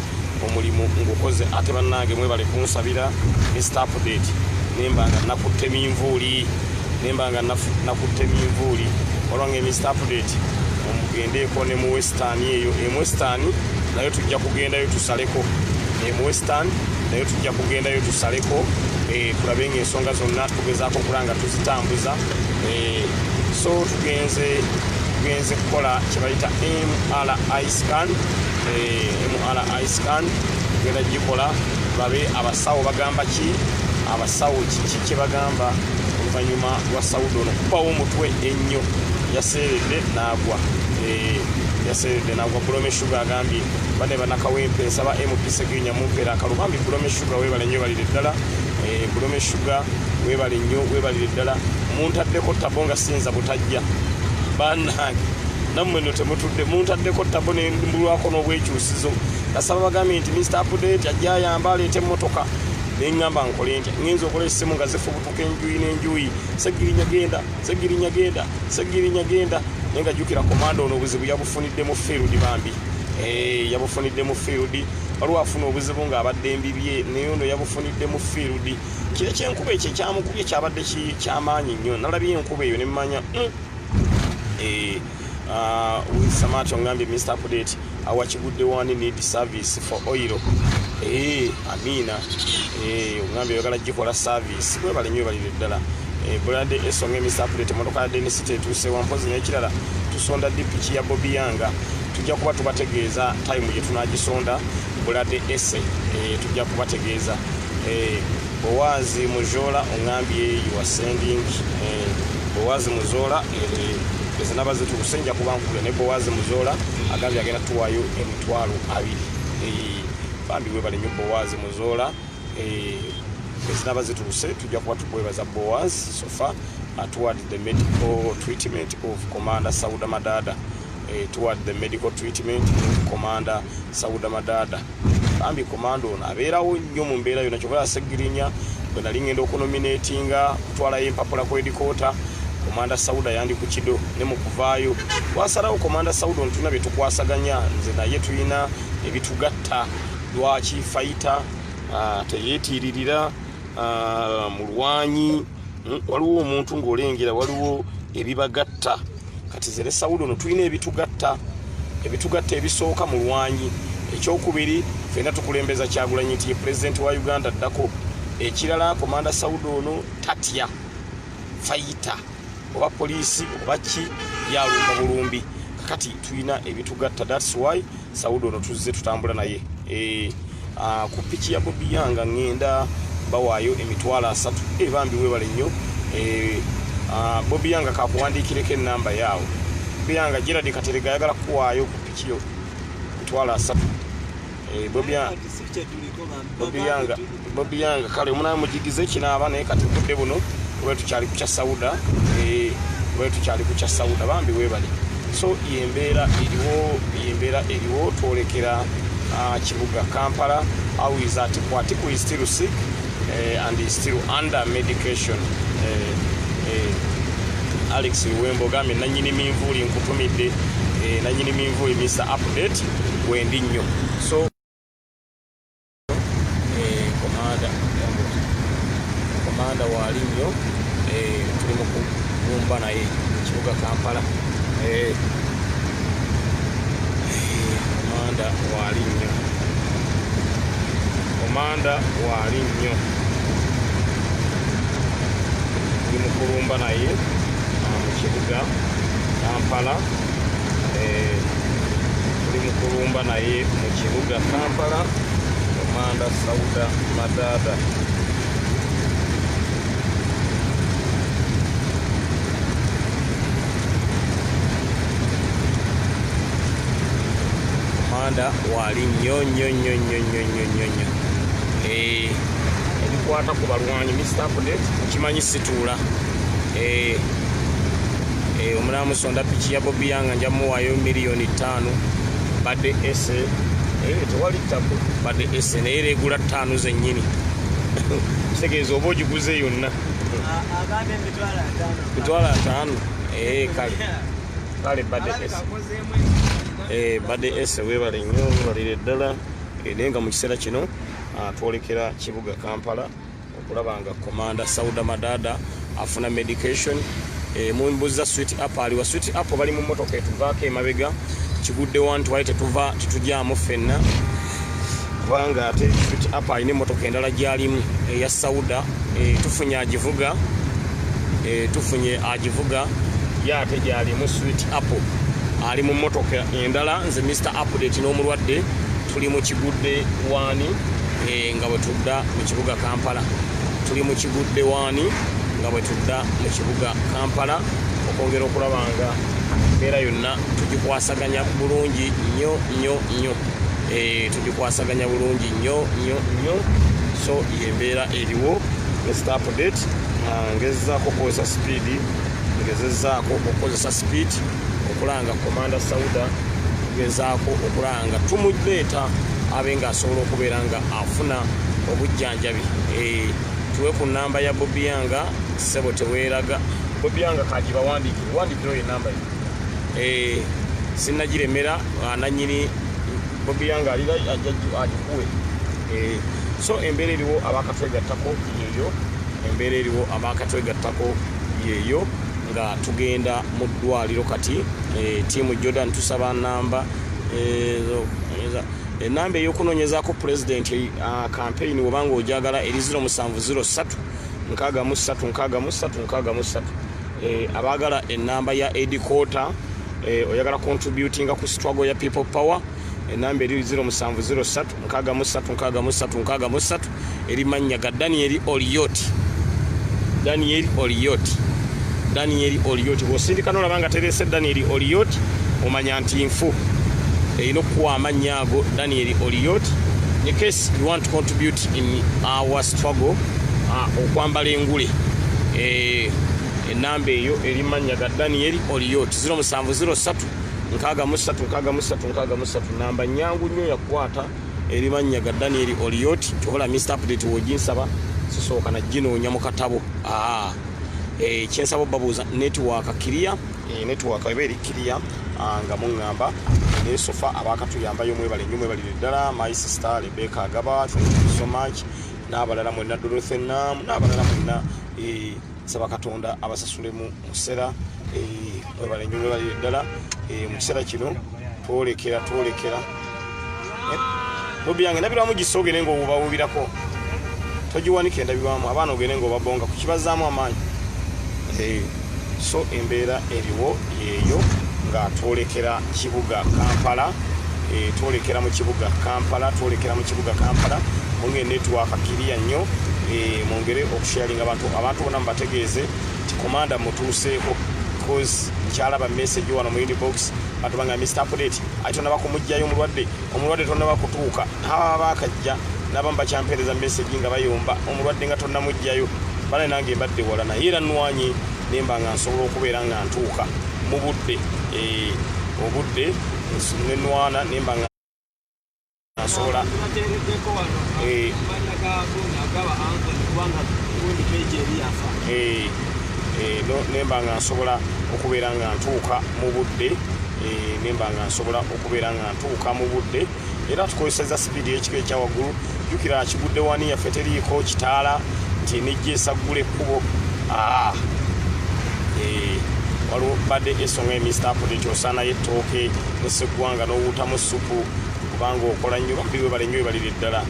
omulimu ngukoze ate bannange mwebale kunsabira Mr. Update nembanga nakutte minvuuli olwange Mr. Update omugendeeko ne mu Western eyo mu Western nayo tujja kugendayo tusaleko mu Western nayo tujja kugendayo tusaleko tulabe ng'ensonga zonna tugezaako okulanga tuzitambuza so tugenze kukola kye bayita MRI scan tugenda gikola babe abasawo bagamba ki abasawo kiki kye bagamba oluvannyuma lwa Sauda ono kubawo omutwe ennyo yaseeredde n'agwa Bulome Sugar agambye bane banakawempe nsaba MP Segirinya mumpeera akalubambi Bulome Sugar webale nnyo balire ddala Bulome Sugar webale nnyo webalire ddala muntaddeko tabo nga sinza butajja bannange nammwe no temutudde muntaddeko tabo nembulwako n'obwekyusizo nasaba bagambye nti Mr. Update ajja ayamba aleete emmotoka neŋŋamba nkole ntya ŋŋenza okola essimu nga zifubutuka enjuyi n'enjuyi Segirinya genda naye nga jjukira komanda ono obuzibu yabufunidde mu field bambi yabufunidde mu field waliwo afuna obuzibu ng'abadde embibye naye ono yabufunidde mu field kire kyenkuba ekyo ekyamukubye kyabadde kyamaanyi nnyo nalabye enkuba eyo ne mmanya Samato ngambye Mr. Update awakigudde wani need service for oil amina ngambye oyagala gikola service webale nnyo balire ddala Bulade esonge Mr. Update motoka ya Dennis tetuuse wampozi n'ekirala tusonda dipiki ya Bobby Yanga tujja kuba tubategeeza time gye tunagisonda Bulade ese tujja kubategeeza Bowazi Mujola ongambye you are sending Bowazi Muzola ezinaba zitukusenja kubankule ne Bowazi Muzola agambye agenda tuwayo emitwalo 2 bambi webale nnyo Bowazi Muzola ezinaba zituuse tujja kuba tukwebaza Boaz so far toward the medical treatment of Commander Sauda Madada toward the medical treatment of Commander Sauda Madada bambi komando ono abeerawo nnyo mu mbeera yonna kyobola Segirinya bwe nali ngenda okunominatinga kutwalayo empapula ku edikota Commander Sauda yandi ku kido ne mu kuvaayo wasalawo Commander Sauda ono tulina bye tukwasaganya nze naye tulina ebitugatta lwaki fighter teyeetiririra mulwanyi waliwo omuntu ng'olengera waliwo ebibagatta kati zere Sauda ono tulina ebitugatta ebisooka mulwanyi ekyokubiri fena tukulembeza Kyagulanyi nti ye president wa Uganda addako ekirala Commander Sauda ono tatya fighter oba poliisi oba ki yalumba bulumbi kakati tulina ebitugatta that's why Sauda ono tuzze tutambula naye ku piki ya Bobby Yanga ngenda bawaayo emitwalo 3 bambi webale nnyo Bobby Yanga kakuwandiikireko ennamba yaawo Bobby Yanga Gerard Katerega ayagala kuwaayo ku piki yo emitwalo 3 Bobby Yanga kale omunaye mujigize kinaaba naye kati budde buno kuba tukyali ku kya Sauda bwe tukyali ku kya Sauda bambi webali. So yembeera eriwo twolekera kibuga Kampala. How is that? Kwatiku is still sick and is still under medication. Alex Luwembo gambe nanyini minvuli nkutumidde nanyini minvuli Mr. Update wendi nnyo. So komanda wali nnyo tuli mu kulumba naye kibuga Kampala. Komanda wali nnyo tuli mu kulumba naye mu kibuga Kampala. Tuli mu kulumba naye mu kibuga Kampala. Komanda Sauda Madada. Komanda wali nnyo ebikwata ku balwanyi Mr. Update kimanyi situula. Omulamu sonda piki ya Bobby Yang njamuwayo $5,000,000 badde ese tewali ttako badde ese naye regula 5 zennyini kitegeeza oba ogiguze yonna mitwalo 5 kale badde ese badde ese webale nnyo balire ddala naye nga mu kiseera kino twolekera kibuga Kampala okulaba nga komanda Sauda Madada afuna medication. Mumbuza Sweet Up aliwa Sweet Up bali mu motoka etuvaako emabega kigudde wantu waite tuva tutujaamu fenna kubanga ate Sweet Up alina emmotoka endala gyalimu eya Sauda tufunye agivuga ye ate gyalimu Sweet Up ali mu mmotoka endala. Nze Mr. Update n'omulwadde tuli mu kigudde wani nga bwe tudda mu kibuga Kampala. Tuli mu kigudde wani nga bwe tudda mu kibuga Kampala okwongera okulaba nga embeera yonna tugikwasaganya bulungi nnyo tugikwasaganya bulungi nnyo. So yembeera eriwo Mr. Update ngezaako okukozesa speed okulanga komanda Sauda gezaako okulanga tumuleeta abe nga asobola okubeera nga afuna obujjanjabi. Tuwe ku namba ya Bobby Yang sebo teweeraga Bobby Yang kagiba wandikiro ye namba ye sinnagiremera nanyini Bobby Yang alira agikuwe. So embeera eriwo abakatwegattako yeeyo nga tugenda mu ddwaliro kati. Tiimu Jordan tusaba namba enamba ey'okunoonyezaako president campaign webanga ojagala eri 0703 633 abagala enamba ya Edikota oyagala contributinga ku struggle ya people power enamba eri 0703 633 eri mannya ga Daniel Oliot bw'osindika n'olabanga terese Daniel Oliot omanya nti nfu erina okuwa amannya ago Daniel Oliot. In case you want to contribute in our struggle okwambala engule enamba eyo eri mannya ga Daniel Oliot 0703 633 namba nyangu nnyo yakwata eri mannya ga Daniel Oliot. Kyobola Mr. Update woginsaba sisooka na ginoonya mu katabo kyensaba babuuza network kiriya network eba eri kiriya nga muŋŋamba nesofa abakatuyambayo mwebale nnyo mwebalire ddala my sister Rebecca Agaba, thank you so much, n'abalala mwenna Dorothy Nam n'abalala mwenna saba Katonda abasasulemu musera mwebale nnyo mwebalire ddala mu kiseera kino twolekera Bobby Yang nabirwamu gisa ogende ng'obubawubirako togiwanika endabirwamu abaana ogende ng'obabonga ku kibazaamu amaanyi. So embeera eriwo yeeyo nga twolekera kibuga Kampala twolekera mu kibuga Kampala munge network kiriya nnyo mwongere okusharinga abantu bonna mubategeeze ti komanda mutuuseeko cause kyalaba message wano mu inbox batubanga Mr. Update aitona bakumujjayo omulwadde tonna bakutuuka abakajja nabamba kyampereza message nga bayomba omulwadde nga tonna mujjayo bale nange mbadde wala naye era nwanyi nemba nga nsobola okubeera nga ntuuka mu budde obudde nenwana nemba nga nsobola nemba nga nsobola okubeera nga ntuuka mu budde nemba nga nsobola okubeera nga ntuuka mu budde era tukozeseza sipiidi y'ekika ekyawaggulu jjukira kigudde wani yaffe teriiko kitaala nti nejja esaggula ekkubo waliwo badde ensonga Mr. Update osaanayo ettooke neseggwanga n'owuutamu supu kubanga okola nnyo bambi webale nnyo webalire ddala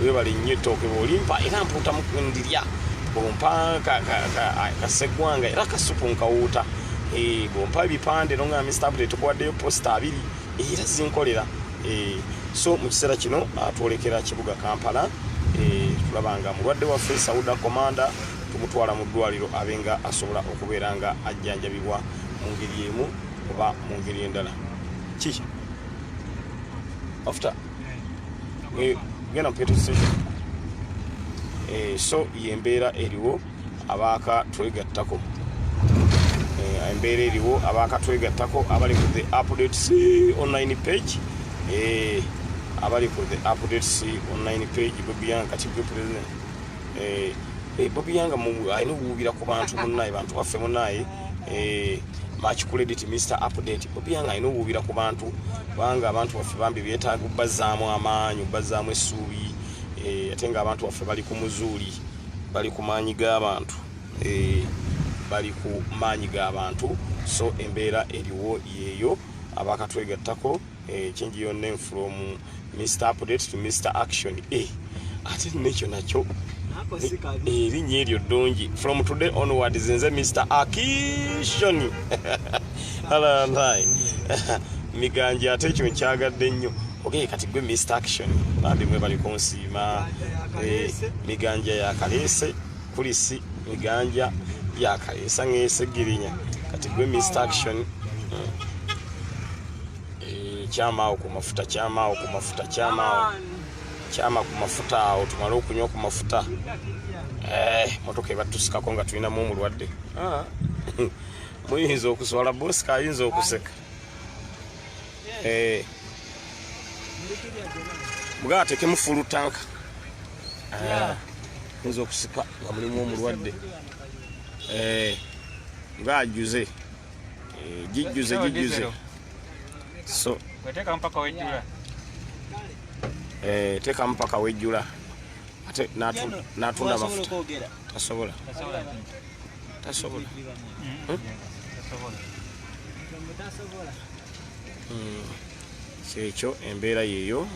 webale nnyo ettooke bw'olimpa era mpuutamu ndirya bwompa kaseggwanga era kasupu nkawuuta bwompa ebipande nonga Mr. Update tukuwaddeyo posita 2 era zinkolera so mu kiseera kino twolekera kibuga Kampala tulabanga mulwadde waffe Sauda Komanda tumutwala mu ddwaliro abenga asobola okubeera nga ajjanjabibwa mu ngeri emu oba mu ngeri endala ki after gena petrol station so yembeera eriwo abaaka twegattako embeera eriwo abaaka twegattako abali ku the updates online page abali ku the updates online page Bobianga kati president Bobianga alina okuwubira ku bantu munnaye bantu baffe munnaye much credit Mr. Update Bobianga alina okuwubira ku bantu kubanga abantu baffe bambi beetaaga obbazaamu amaanyi obbazaamu essuubi ate nga abantu baffe bali ku muzuuli bali ku maanyi g'abantu bali ku maanyi g'abantu so embeera eriwo yeeyo abaakatwegattako change your name from Mr. Update to Mr. Action ate nekyo nakyo erinnya eryo ddungi from today onwards nze Mr. Action alanai miganja ate ekyo nkyagadde nnyo kati gwe Mr. Action bandi mwe bali kunsiima miganja ya Kaleese kulisi miganja ya Kaleesa ng'ese girinya kati gwe Mr. Action kyamaawo ku mafuta kyamaawo ku mafuta kyama ku mafuta awo tumale okunywa ku mafuta motoka ebatusikako nga tulinamu omulwadde muyinza okuswala bosika ayinza okuseka bwa atekemu fulu tanka yinza okusika nga mulimu omulwadde nga ajjuze gijjuze so teka mpaka wejjula teka mpaka wejjula ate natunda mafuta tasobola kyekyo embeera yeeyo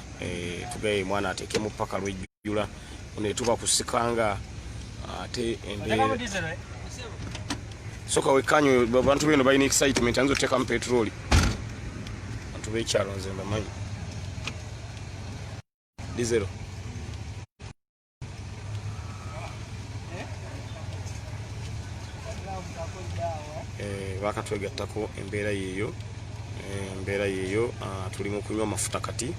tugaye mwana atekemu paka lwejjula ne tuba kusikanga ate embeera soka wekanyo bantu beno balina excitement anzo tekamu petroli bantu bekyalo nze mbamanyi dizero bakatwegattako embeera yeeyo tuli mu kunywa amafuta kati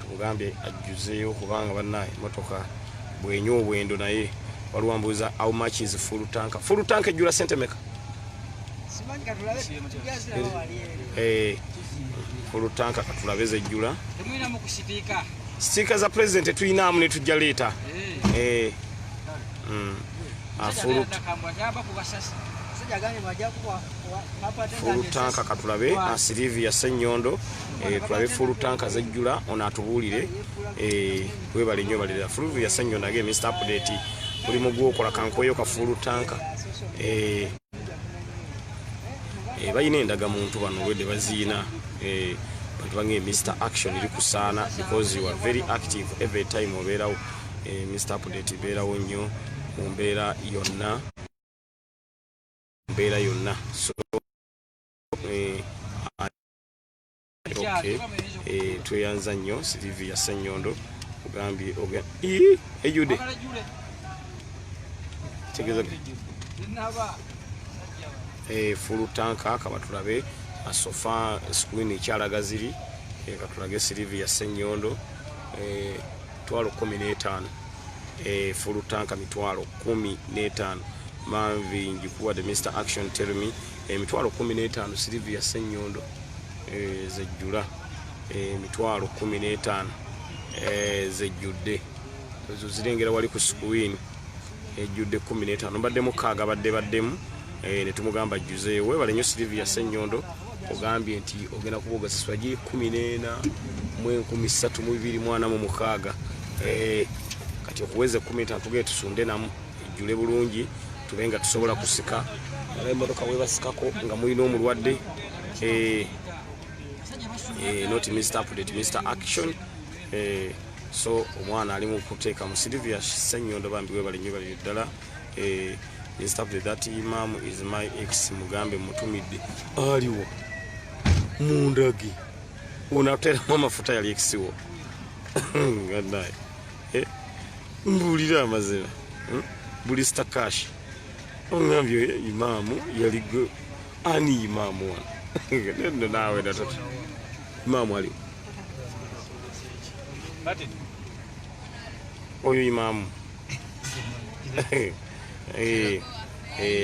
tugambye ajjuzeeyo kubanga bannaye motoka bwenywa obwendo naye waluwambuuza how much is full tank ejjula sente meka full tank katulabe zejjula sitiika za president tulinamu ne tujja leeta full tank katulabe Silivia Ssenyondo tulabe full tank zejjula ono atubuulire webale nnyo balira Silivia Ssenyondo age Mr. Update buli mugwokola kankweyo ka full tank bayina endagamuntu bano wedde baziina bantu bange Mr. Action iri kusaana because you are very active every time obeerawo Mr. Update beerawo nnyo mu mbeera yonna so tweyanza nnyo Silivia Ssenyondo ogambye ejude tegeza full tank kabatulabe asofa screen ekyalaga ziri katulage Silivia Ssenyondo mitwalo 15 full tank mitwalo 15 manvi njikuwadde Mr Action tell me emitwalo 15 Sylvia Ssenyondo zejjula emitwalo 15 zejjudde ezo zirengera wali ku screen ejjudde 15 mbadde mukaaga baddemu ne tumugamba jjuze webale nnyo Sylvia Ssenyondo ogambye nti ogenda kubogaziswa gi 14 mu 13 mwana mu mukaaga kati okuweze 15 tugee tusunde namu ejjule bulungi tubenga tusobola kusika emmotoka webasikako nga mulina omulwadde not Mr Update Mr Action so omwana ali mu kuteeka mu Sylvia Ssenyondo bambi webale nnyo bali ddala Mr Update that imam is my ex mugambe mutumidde aliwo mundagi unatera amafuta yali exiwo ngadaye mbulira amazina buli stakash ongambye imamu yali go ani imamu wana nendo nawe datatu imamu ali oyo imamu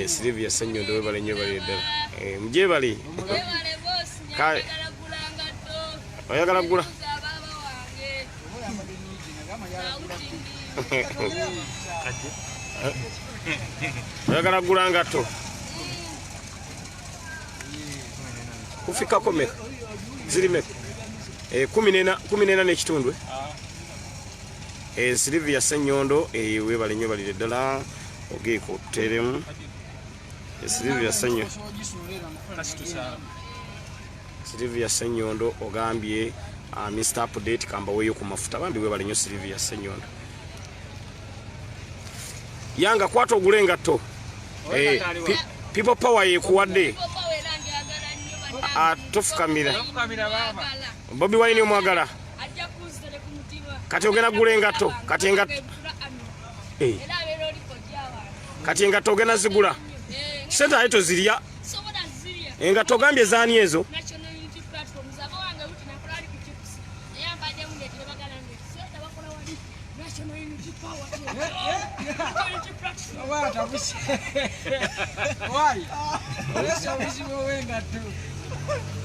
Sylvia Ssenyondo webale nnyo bali ddala muje bali kale oyagala gula oyagala gula ngato kufikako meka ziri meka 14 n'ekitundwe Sylvia Ssenyondo webale nnyo bali ddala ogeeko teremu Sylvia Ssenyondo ogambye Mr Update kamba weyo ku mafuta bambi webale nnyo Sylvia Ssenyondo yanga kwata ogulenga to people power yekuwadde tofukamira Bobi Wine omwagala kati ogenda gulenga to kati engato ogenda zigula sente ayo tozirya engato ogambye zaani ezo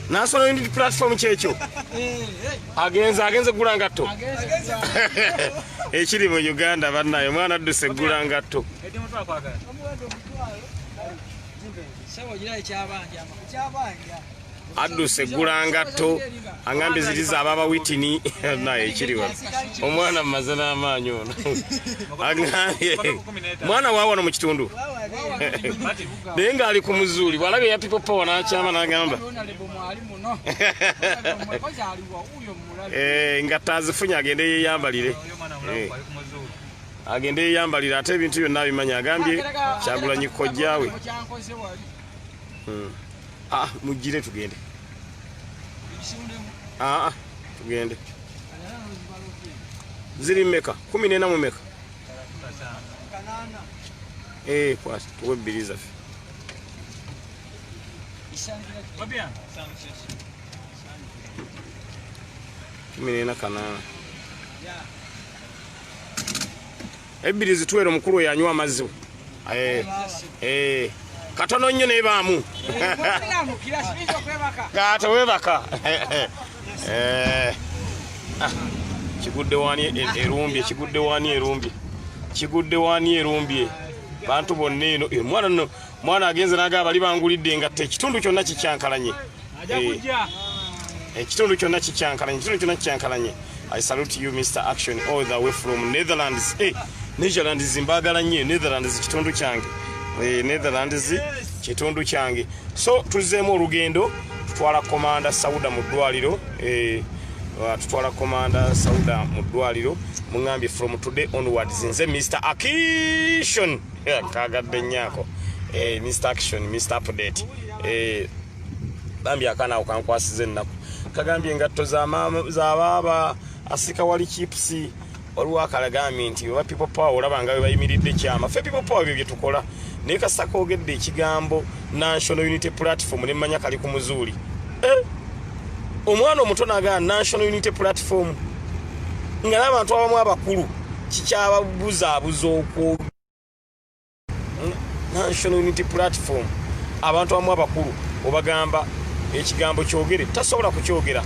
National Unity Platform kyekyo agenze gula ngatto ekiri mu Uganda bannayo mwana adduse gula ngatto adduse gula ngatto angambe ziriza ababa witini naye ekiri wa omwana mmaze n'amaanyi ono agambye mwana waawano mu kitundu naye ng'ali ku muzuuli bw'alabye ya people power n'akyama n'agamba ngatta azifunye agende yeyambalire ate ebintu byonna abimanya agambye Kyagulanyi kojjaawe mujjire tugende tugende ziri mmeka 14 mu meka kwati tuwe bbiri zaffe kanana ebbiri zituwere omukulu oyo anywa amazzi katono nnyo nebaamu kata webaka kigudde wani erumbye bantu bonna eno mwana agenze naga bali bangulidde engatta ekitundu kyonna kikyankalanye I salute you Mr Action all the way from Netherlands Netherlands mbagala nnyo Netherlands kitundu kyange Netherlands kitundu kyange so tuzeemu olugendo tutwala komanda Sauda mu ddwaliro mungambye from today onwards nze Mr Action kagadde nnyako Mr Action Mr Update bambi akana okankwasize ennaku kagambye engatto za baba asika wali chips waliwo akalagambye nti oba people power olaba nga bayimiridde kyama ffe people power bye tukola naye kasita koogedde ekigambo National Unity Platform ne mmanya kali ku muzuuli omwana omuto nagaa National Unity Platform nga n'abantu abamu abakulu kikyababuzaabuza okwo National Unity Platform abantu amu abakulu obagamba ekigambo kyogere tasobola kukyogera.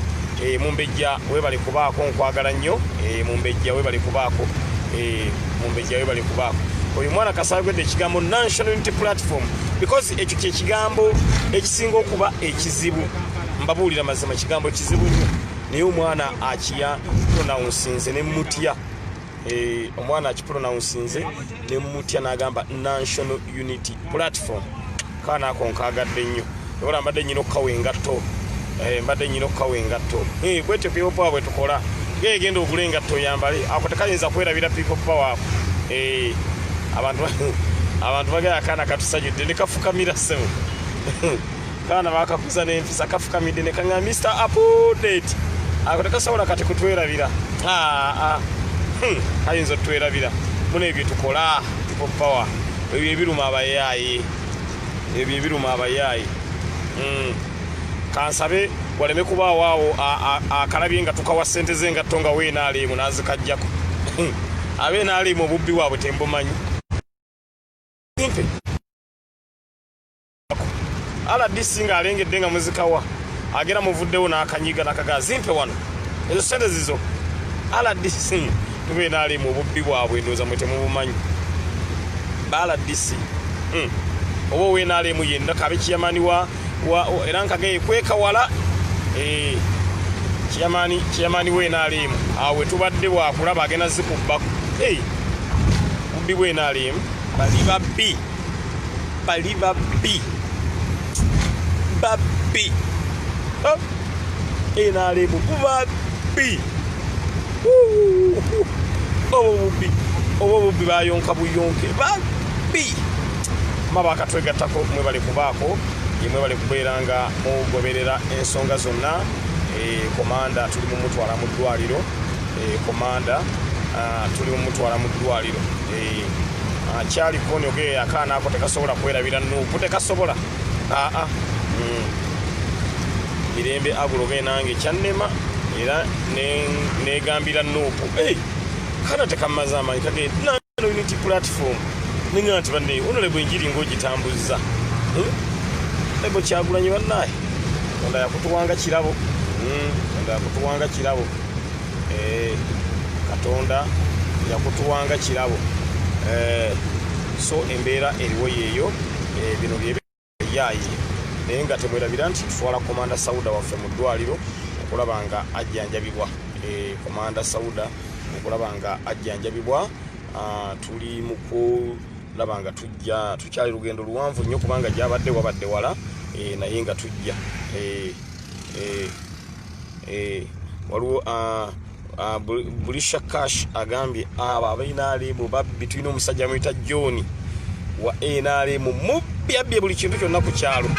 Mumbejja webale kubaako nkwagala nnyo. Mumbejja webale kubaako. Mumbejja webale kubaako. Oyo mwana kasagwedde ekigambo National Unity Platform because ekyo kyekigambo ekisinga okuba ekizibu. Mbabuulira mazima kigambo kizibu nnyo naye omwana akiya pronouncing ne mutya. Omwana akipronouncinze ne mutya n'agamba National Unity Platform. Kana ako nkagadde nnyo. Ora mbadde nyino kawengatto. Mbadde nyino kawengatto. Kwete people power bwe tukola. Genda okulenga to yambale. Ako tekayinza kwerabira people power. Abantu bagaya kana katusajudde ne kafukamira sebo. Kana bakakuza n'empisa kafukamidde ne kanga Mr. Update. Ako tekasobola kati kutwerabira. Ayinza otwerabira. Muno ebyo tukola people power. Ebyo ebiruma abayaayi. Ebyo ebiruma abayaayi. Kansabe waleme kuba waawo akalabye nga tukawa ssente ze nga tonga weena alimu nazikajjako. Abeena alimu obubbi waabwe tembumanyi. Simpe. RDC nga alengedde nga muzikawa agera muvuddewo n'akanyiga n'akaga zimpe wano. Ezo ssente zizo. RDC tubeena alimu obubbi bwabwe ndowooza mwe temubumanyi. RDC. Oba weena alimu yenna kabe kiyamani wa era nkageye kwekawala kiyamani weena alimu awe tubadde bwakulaba agenda zikubbako kubbi weena alimu bali babbi weena alimu babbi obubbi bayonka buyonke babbi maba akatwegattako mwe bali kubaako yemwe bali kubeeranga mugoberera ensonga zonna. Komanda tuli mu mutwala mu ddwaliro. Komanda tuli mu mutwala mu ddwaliro. Kyali konyoge akaana ako tekasobola kwerabira Nuupu tekasobola. Mirembe aguloge nange kyannema era negambira Nuupu kana tekamaze amanyi kage National Unity Platform ninga nti banne Honorable Njiri ng'ogitambuza. Lebo Kyagulanyi bannaye onda yakutuwanga kirabo. Onda yakutuwanga kirabo. Katonda yakutuwanga kirabo. So embeera eriwo yeeyo. Bino byebyayi naye nga temwerabira nti tutwala Komanda Sauda waffe mu ddwaliro okulaba nga ajjanjabibwa. Komanda Sauda okulaba nga ajjanjabibwa. Tuli mu kulaba nga tukyali lugendo luwanvu nnyo kubanga gyabadde wabadde wala. Naye nga tujja waliwo Bulisha Cash agambye abalina alimu babbi tulina omusajja amuyita John wa NRM mubbi buli kintu kyonna ku kyalo.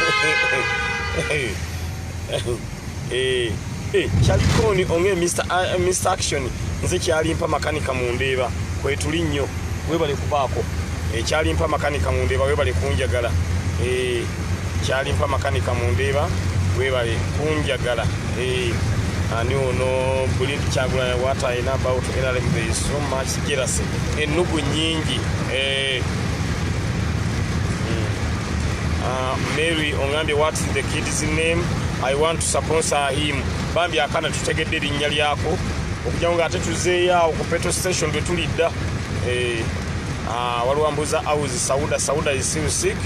Kyalikoni onge Mr. Action nze kyalimpa makanika mu ndeeba kwetuli nnyo webale kubaako. Kyalimpa makanika mu ndeeba webale kunjagala. Kyalimpa makanika mu ndeeba webale kunjagala. Ani ono Bulindi Kyagulanyi what I know about NRM, there is so much jealousy. Enugu nyingi. Mary ongambye what's the kid's name? I want to sponsor him. Bambi akana tutegedde linnya lyako okujja nga ate tuzeeyo ku petrol station bwe tulidda. Waliwo ambuza house Sauda is still sick.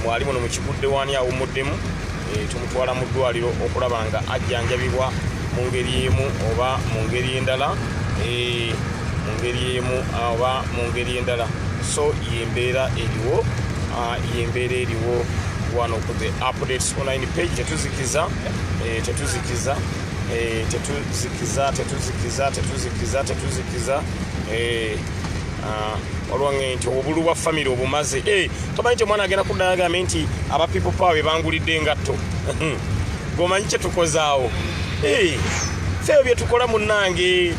Mwalimu no mukigudde wani awumuddemu. Tumutwala mu ddwaliro okulaba nga ajjanjabibwa mu ngeri emu oba mu ngeri endala. Mu ngeri emu oba mu ngeri endala. So yembeera eriwo. Yembeera eriwo wano ku the updates online page. Tetuzikiza olwange nti obulu bwa family obumaze. Tomanyi mwana agenda kuddayagamye nti aba people power bebangulidde engatto. Gomanyi kye tukozaawo. Feyo bye tukola munnange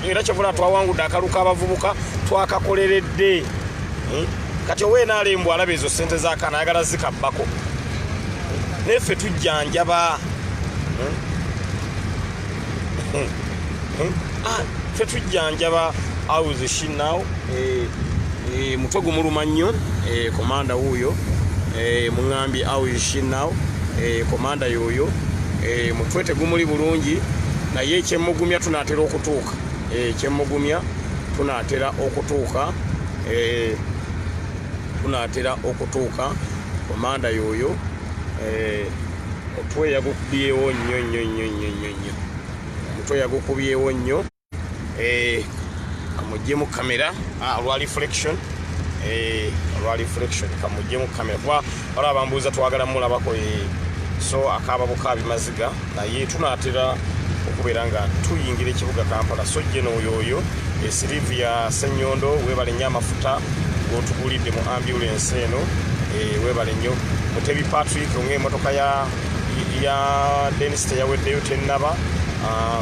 era kyevula twawangudde akaluka abavubuka twakakoleredde. Kati oweena alembwa alaba ezo ssente z'akaana ayagala zikabbako. Neffe tujjanjaba. Ffe tujjanjaba. How is she now? mutwe gumuluma nnyo komanda wuuyo muŋŋambye awishinawo komanda yoyo mutwe tegumuli bulungi naye ekyemmugumya tunaatera okutuuka ekyemmugumya tunaatera okutuuka komanda yoyo omutwe yagukubyewo nnyo omutwe yagukubyewo nnyo kamuggyemu kamera olwa reflection kamuggyemu kamera kuba waliwo abambuuza twagala mulabako so akaaba bukaabi maziga naye tunaatera okubeera nga tuyingira ekibuga Kampala so jeno oyo Silivia Ssenyondo weebale nnyo amafuta g'otugulidde mu ambulance eno weebale nnyo Mutebi Patrick ng'emmotoka ya Dennis teyaweddeyo tennaba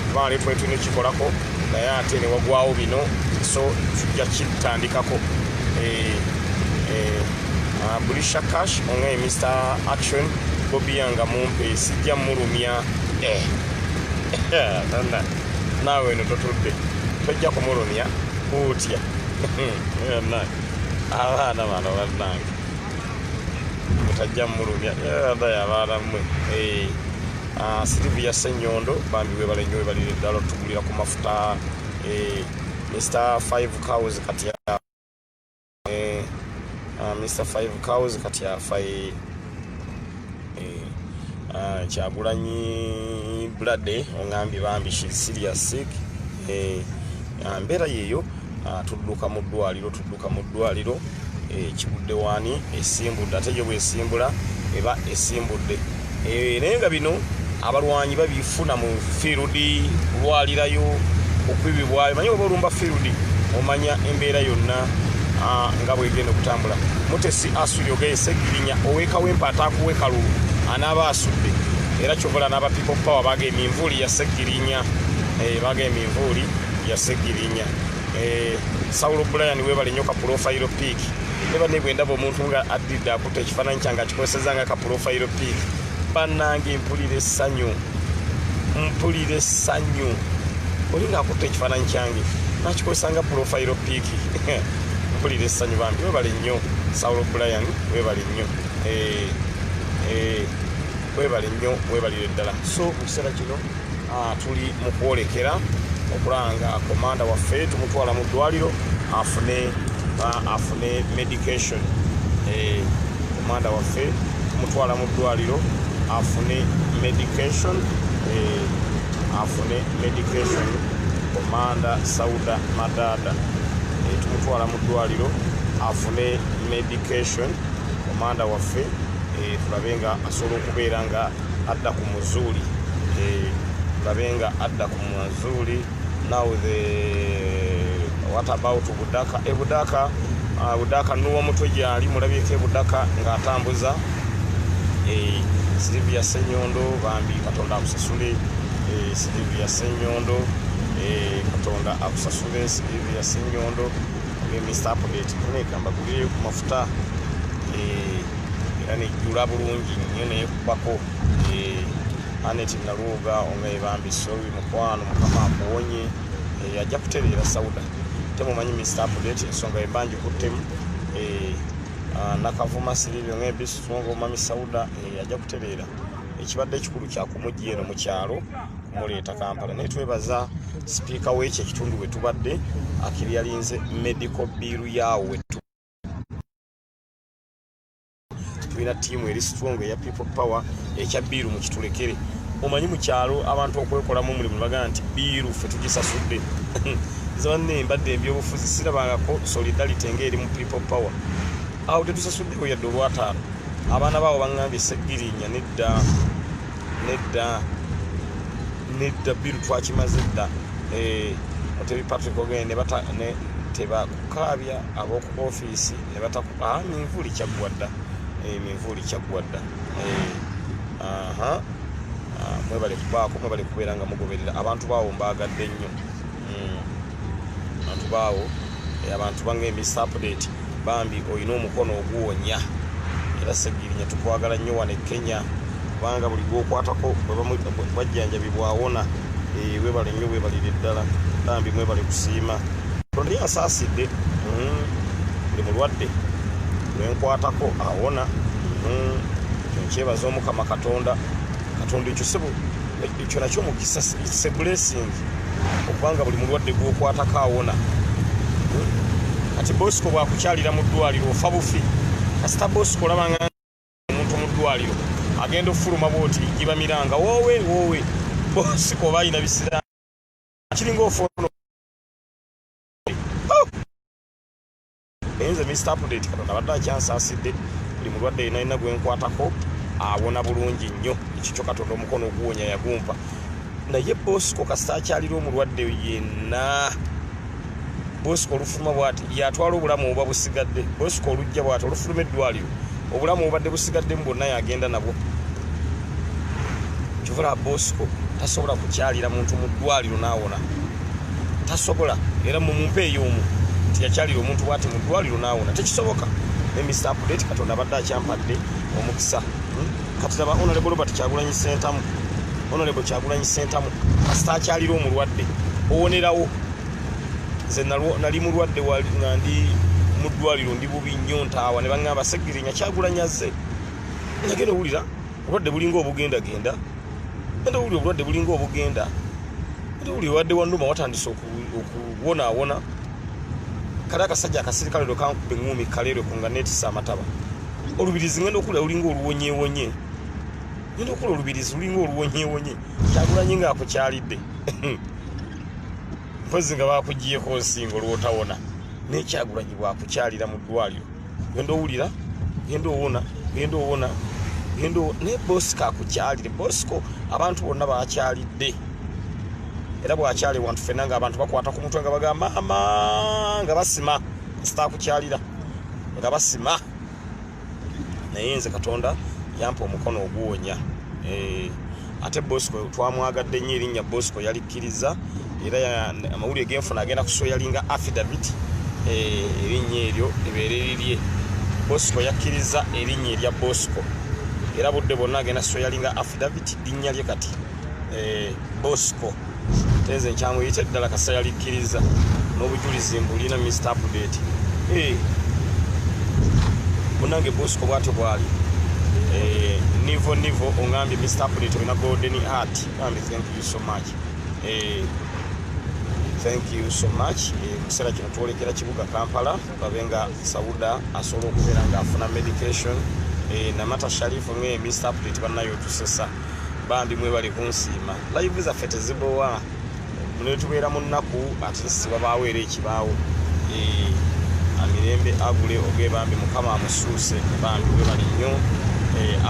kuba leero twali tulina ekikolako naye ate ne wagwawo bino so tujja kitandikako Bulisha Cash onge Mr. Action Bobby Yanga mumpe sijja mulumya nawe no totudde tojja kumulumya utya abaana bano bannange mutajja mulumya abaana mmwe Silivia Ssenyondo bambi weebale nnyo weebalire ddala otugulira ku mafuta Mr. 5 Cows kati Mr. 5 Cows kati afa Kyagulanyi Brade ongambye bambi serious sick mbeera yeeyo tudduka mu ddwaliro kibudde waani esimbudde ate yo bwesimbula eba esimbudde naye nga bino abalwanyi babifuna mu field lwalirayo okwibibwayo manyi oba olumba field omanya embeera yonna nga bwegenda okutambula Mutesi Asulyo Segirinya oweka wempata akuwe kalulu anaaba asudde era kyobola n'aba People Power baga eminvuuli ya Segirinya Saulo Brian weebale nnyo ka profile pic eba ne bwendaba omuntu nga addidde akutta ekifaananyi kyange akikozeseza nga ka profile pic bannange mpulira essanyu oli ng'akutta ekifaananyi kyange nakikozesa nga profile pic mpulira essanyu bambi weebale nnyo Saulo Brian weebale nnyo weebalire ddala so mu kiseera kino tuli mu kwolekera okulanga komanda waffe tumutwala mu ddwaliro afune medication komanda waffe tumutwala mu ddwaliro afune medication komanda Sauda Madada tumutwala mu ddwaliro afune medication komanda waffe tulabe nga asobola okubeera nga adda ku muzuuli now what about Budaka nuwo mutwe gyali mulabyeko Budaka ng'atambuza Silivia Ssenyondo bambi Katonda akusasule Silivia Ssenyondo Katonda akusasule Silivia Ssenyondo Mr. Update kunekamba gulire ku mafuta era nejjula bulungi nnyo neyekubako Anet Naluga onge bambi sowi mukwano mukama akuwonye ajja kutereera Sauda temumanyi Mr. Update ensonga embanji kuttemu Nakavuma Silivia onge bisongo mami Sauda ajja kutereera ekibadde ekikulu kyakumujja eno mu kyalo kumuleeta Kampala naye twebaza sipiika w'ekyo ekitundu we tubadde akiri yalinze medical bill yaawe tulina ttiimu eri strong eya People Power ekya biiru mu kitulekere omanyi mu kyalo abantu okwekolamu omulimu bagamba nti biiru ffe tugisasudde zanne mbadde ebyobufuzi sirabangako solidarity ng'eri mu People Power awo tetusasuddewo yadde olwataano abaana baawo baŋŋambye Segirinya nedda biiru twakimaze dda Mutebi Patrick ogende tebakukaabya ab'oku ofiisi ne batakuba minvuuli kyaggwa dda mwebale kubaako mwebale kubeera nga mugoberera abantu baawo mbaagadde nnyo abantu bange Mr. Update bambi olina omukono oguwonya era Segirinya tukwagala nnyo wano e Kenya kubanga buli gwokwatako bajjanjabi bwawona weebale nnyo weebalire ddala bambi mwebale kusiima Tonda yansaasidde buli omulwadde lwenkwatako awona. Nkyebaza Omukama Katonda ekyo sebo ekyo nakyo mukisa, it's a blessing okubanga buli mulwadde gwokwatako awona. Kati Bosco bwakukyalira mu ddwaliro ofa bufi kasita Bosco olabanga omuntu mu ddwaliro agenda ofuluma bwoti giba miranga woowe Bosco bayina bisira kiringa ofono enze Mr. Update Katonda badde akyansaasidde buli mulwadde yenna gwenkwatako awona bulungi nnyo. Ekyo Katonda omukono oguwonya yagumpa. Naye Bosco kasita akyalira omulwadde yenna Bosco olufuluma bwati yatwala obulamu oba busigadde. Bosco olujja bwati olufuluma eddwaliro obulamu obadde busigaddemu bwonna yagenda nabwo. Kivula Bosco tasobola kukyalira muntu mu ddwaliro n'awona, tasobola. Era mumumpe ey'omu nti yakyalira omuntu bwati mu ddwaliro n'awona, tekisoboka. Ne Mr. Update Katonda badde akyampadde omukisa. Kati laba Honorable Robert Kyagulanyi Ssentamu, Honorable Kyagulanyi Ssentamu kasita akyalira omulwadde owonerawo. Nze nali mulwadde nga ndi mu ddwaliro ndi bubi nnyo ntaawa ne baŋŋamba Segirinya Kyagulanyi azze. Nagenda owulira obulwadde bulinga obugendagenda, enda owulira obulwadde bulinga obugenda, enda owulira wadde wannuma watandise okuwonaawona. Kale akasajja akasirikale lwe kankubba eŋŋumi kaleerwe ku nga neetisa amataba. Olubirizi ngenda okulira lulinga oluwonyeewonye, ngenda okula olubirizi lulinga oluwonyeewonye. Kyagulanyi ng'akukyalidde mpozi nga bakugyeko osinga olwotawona. Naye Kyagulanyi bwakukyalira mu ddwaliro genda owulira, genda owona, genda owona, genda owona. Naye Bosco akukyalire. Bosco abantu bonna bakyalidde. Era bwakyali wantu ffenna ng'abantu bakwata ku mutwe nga bagamba mama nga basima kasita akukyalira nga basima. Naye nze Katonda yampa omukono oguwonya. Ate Bosco twamwagadde nnyo erinnya Bosco yalikkiriza era amawulire genfuna agenda kusoyalinga affidavit erinnya eryo libeere lirye. Bosco yakkiriza erinnya erya Bosco era budde bonna agenda soyalinga affidavit linnya lye kati Bosco. Tenze nkyamuyite ddala kasa yalikkiriza n'obujulizi mbulina Mr. Update. Munange Bosco bwatyo bwali. Nivo ongambye Mr. Update olina golden heart. Ngambe thank you so much. Thank you so much. Kukiseera kino twolekera kibuga Kampala babenga Sauda asobola okubeera ng'afuna medication. Namata Sharifu mwe Mr. Update bannayo tusesa bambi mwe bali kunsiima. Live zaffe tezibowa mune tubeera mu nnaku ate sibabaawo era ekibaawo. Amirembe agule oge bambi Mukama amusuuse bambi we bali nnyo.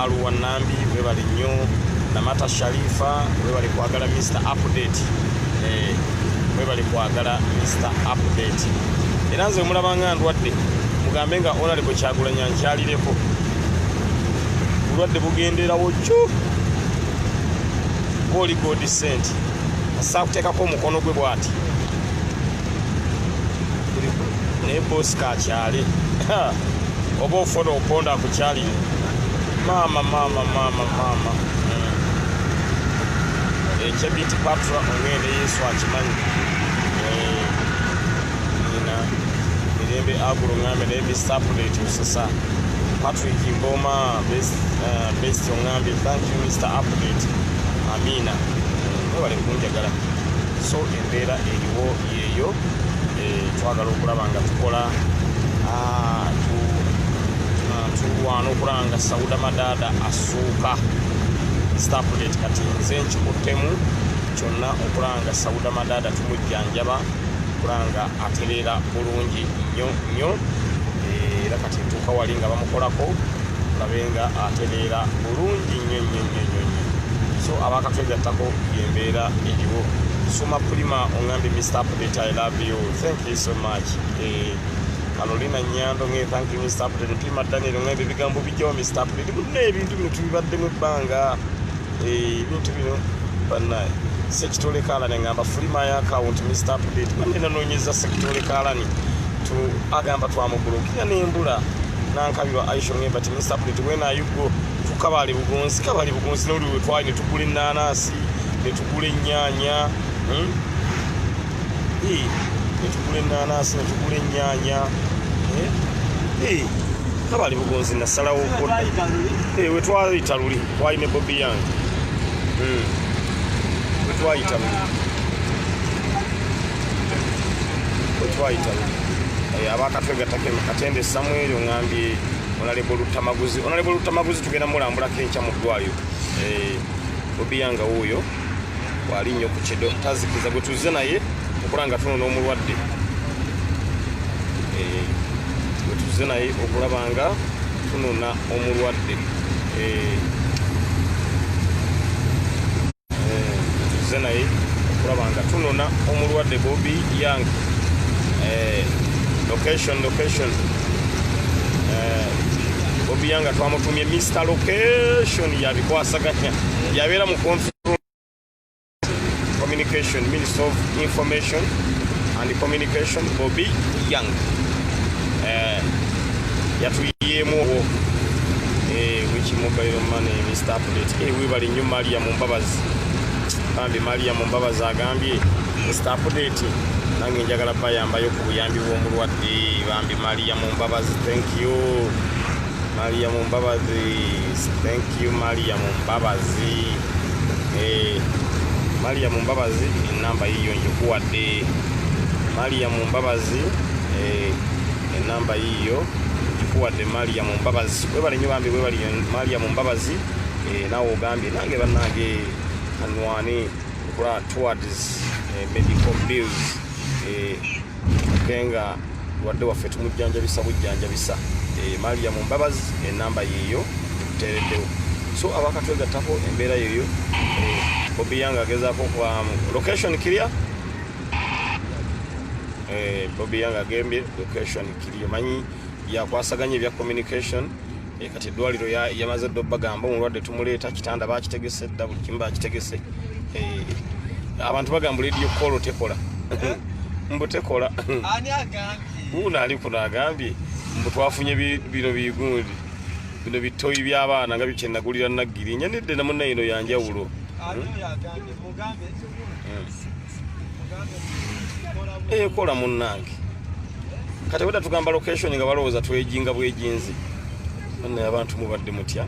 Aluwa Nambi we bali nnyo. Namata Sharifa we bali kwagala Mr. Update. We bali kwagala Mr. Update. Era nze mulabanga ndwadde mugambe nga Honorable Kyagulanyi ankyalireko. Bulwadde bugenderawo kyo. Holy God sent. Asa kuteekako omukono gwe bw'ati. Naye Bosco akyale. Oba ofuna oponda akukyalire. Mama. Ekyebiti Patra ongende Yesu akimanyi. Nina mirembe agulo ngambe naye Mr. Update osesa. Patrick Mboma best ongambe thank you Mr. Update. Amina. Wale kunjagala. So embeera eriwo yeeyo twagala okulaba nga tukola tulwana okulanga Sauda Madada asuuka Mr. Update kati nze nkikuttemu kyonna okulanga Sauda Madada tumujjanjaba okulanga atereera bulungi nnyo era kati ntuuka wali nga bamukolako olabenga atereera bulungi nnyo. So abakatwegattako yembeera eriwo. Suma Prima ongambe Mr. Update I love you. Thank you so much. Carolina Nyando nge thank you Mr. Update. Prima Daniel ongambe bigambo bijjawo Mr. Update. Munne ebintu bino tubibadde mu bbanga. Ebintu bino bannaye. Sekitole Kalani ngamba Prima ya account Mr. Update. Banne nanoonyeza Sekitole Kalani. Agamba twamugulukira n'embula. Nankabirwa Aisha nge bati Mr. Update when are you go? Kabali bugonzi n'oli we twali ne tugula ennaanasi ne tugula ennyaanya ne tugula ennaanasi ne tugula ennyaanya kabali bugonzi nasalawo okudda we twayita luli twayine Bobby Young we twayita luli abakatwegattako Katende Samuel ongambye Honorable Lutamaguzi tugenda mulambulako enkya mu ddwaliro Bobby Young wuuyo wali nnyo ku kyedo tazikiza gwe tuzze naye okulanga tunona omulwadde gwe tuzze naye okulabanga tunona omulwadde tuzze naye okulabanga tunona omulwadde Bobby Young location Bobby Young twamutumye Mr. Location yabikwasaganya yabeera mu Communication, Minister of Information and Communication, Bobby Young. Yatuyemu which mobile money Mr. Update. We bali nyu Maria Mumbabazi. Kambi Maria Mumbabazi agambye Mr. Update. Nange njagala bayamba yo kubuyambi bw'omulwadde bambi Maria Mumbabazi. Thank you. Maria Mumbabazi. Thank you Maria Mumbabazi. Maria Mumbabazi enamba yiyo njikuwadde Maria Mumbabazi enamba yiyo njikuwadde Maria Mumbabazi webali nnyo bambi webali Maria Mumbabazi nawe ogambye nange bannange kanwani okula towards medical bills kenga wadde waffe tumujjanjabisa bujjanjabisa Maria Mumbabazi enamba yiyo tereddewo so abakatwegattako embeera yiyo Bobby Young agezaako kwa location clear Bobby Young agambye location clear manyi yakwasaganya ebya communication kati eddwaliro yamaze ddo bagamba omulwadde tumuleeta kitanda bakitegese dda buli kimu bakitegese abantu bagamba radio call tekola mbu tekola ani agambye uno ali kuno agambye mbu twafunye bino bigundi bino bitoyi by'abaana nga bikyenagulira naggiri nyanidde namunna ino yanjawulo kola munnange kati weda tugamba location nga balowooza twejinga bwejinzi naye abantu mubadde mutya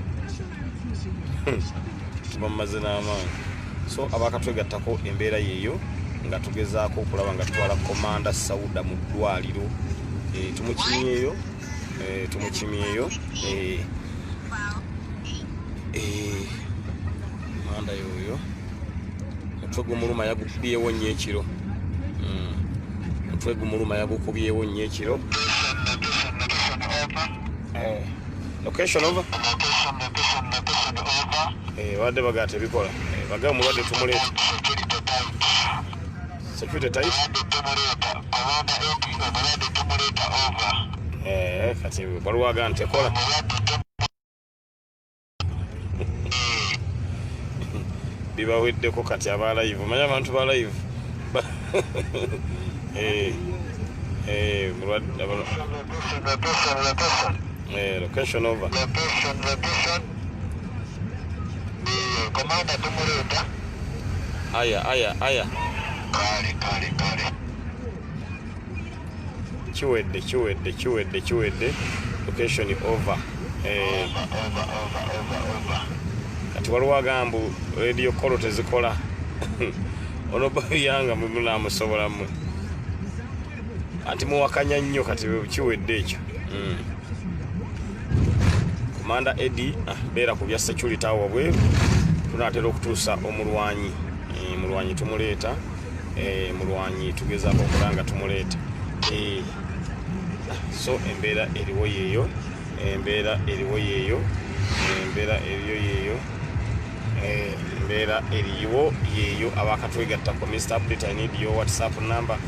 tubamaze n'amaanyi so abakatwegattako embeera yeeyo nga tugezaako okulaba nga tutwala Komanda Sauda mu ddwaliro tumukimyeyo Komanda yoyo omutwe gumuluma yagukubyewo nnyo ekiro omutwe gumuluma yagukubyewo nnyo ekiro location over wadde bagaa tebikola bagaa omulwadde tumuleeta security type kati waliwo agaa ntekola bibaweddeko kati aba live omanya abantu ba live location over Komanda tumuleta aya kale kiwedde location over kati waliwo agambu radio call tezikola ono Bobby Young munamusobolamu anti muwakanya nnyo kati kiwedde ekyo Komanda Eddie beera ku bya security awo bweru tunaatera okutuusa omulwanyi mulwanyi tumuleeta mulwanyi tugezaako okulanga tumuleeta so embeera eriwo yeeyo abakatwegattako Mr. Update I need your WhatsApp number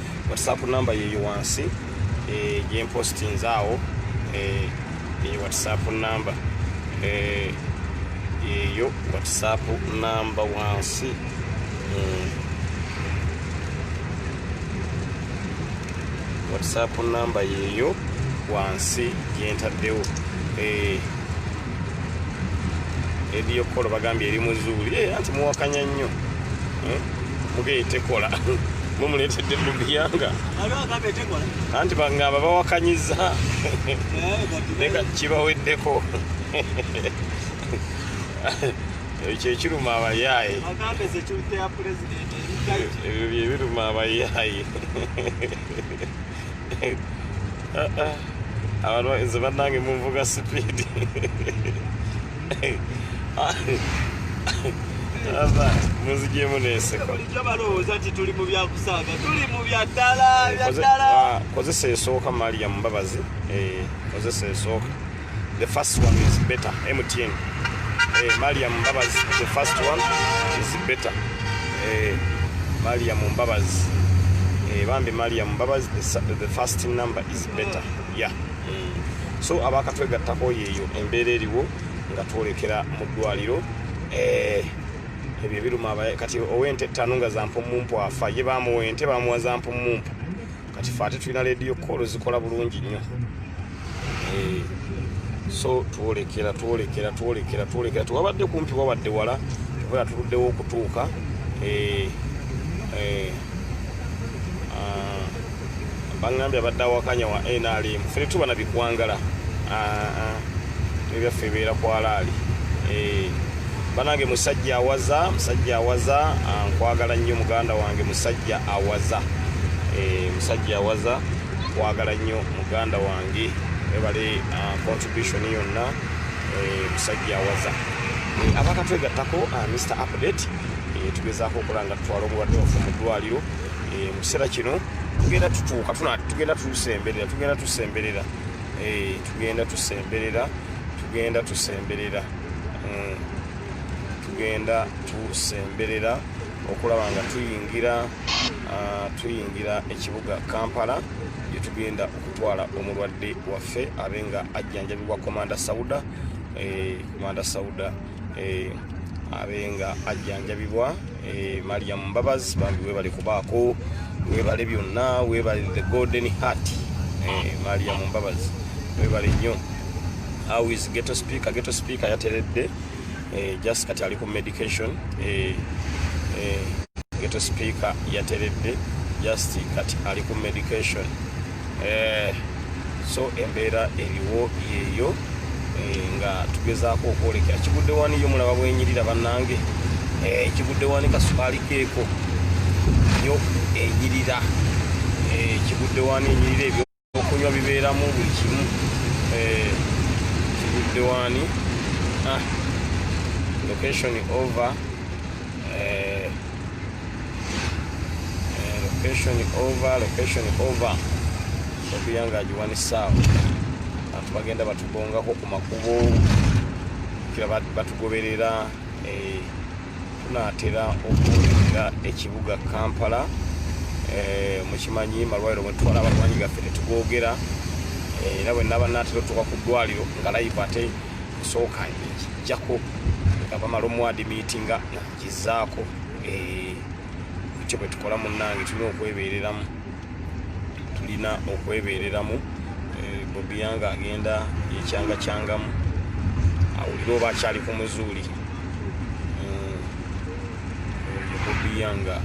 yeeyo wansi gyempostinze awo WhatsApp number yeeyo WhatsApp number wansi WhatsApp number yeeyo wansi gyentaddewo ediyo kolo bagambye eri muzuuli anti muwakanya nnyo mugeetekola mumuletedde Bobiyanga anti bangamba bawakanyiza neka kibaweddeko kyekiruma abayaaye ebyo byebiruma abayaaye abantu nze bannange munvuga sipiidi muzijemu n'enseko kozesa esooka Maria Mbabazi kozesa esooka the first one is better MTN Maria Mbabazi the first one is better Maria Mbabazi bambi Maria Mbabazi the first number is better yeah so abakatwegattako yeeyo embeera eriwo nga twolekera mu ddwaliro ebyo biruma kati owente ttaano nga za mpumumpu afa ye bamuwente bamuwa za mpumumpu kati fe ate tulina radio call zikola bulungi nnyo so twolekera tuwabadde kumpi wabadde wala tubala tuluddewo okutuuka bangambye abadde awakanya wa NRM ffe tuba na bikwangala ebyaffe ebeera kwalaali banange musajja awaza nkwagala nnyo muganda wange musajja awaza nkwagala nnyo muganda wange ebale contribution yonna musajja awaza abakatwegattako Mr. Update tugezaako okola nga tutwala omulwadde waffe mu ddwaliro mu kiseera kino tugenda tutuuka tugenda tusemberera okulaba nga tuyingira ekibuga Kampala gye tugenda okutwala omulwadde waffe abenga ajjanjabibwa Komanda Sauda abenga ajjanjabibwa Maria Mbabazi bambi webale kubaako webale byonna webale the golden heart Maria Mbabazi webale nnyo. How is ghetto speaker yateredde just kati ali ku medication ghetto speaker yateredde just kati ali ku medication so embeera eriwo yeeyo nga tugezaako okwolekera kigudde wani yo mulaba bwenyirira bannange kigudde wani kasukaali keeko yo enyirira kigudde wani enyirira ebyo okunywa bibeeramu buli kimu kigudde wani location over location over Bobiyanga agiwanisaawo abantu bagenda batubongako ku makubo kira batugoberera tunaatera okuwulira ekibuga Kampala mukimanyi malwaliro mwe tutwala abalwanyi gaffe tetugogera era bwe naba naatera otuuka ku ddwaliro nga live ate nsooka ekijjako nga bamala omuadimitinga nakizaako ekyo bwe tukola munnange tulina okwebeereramu Bobiyanga agenda yekyangacyangamu awulire oba akyali ku muzuuli Bobiyanga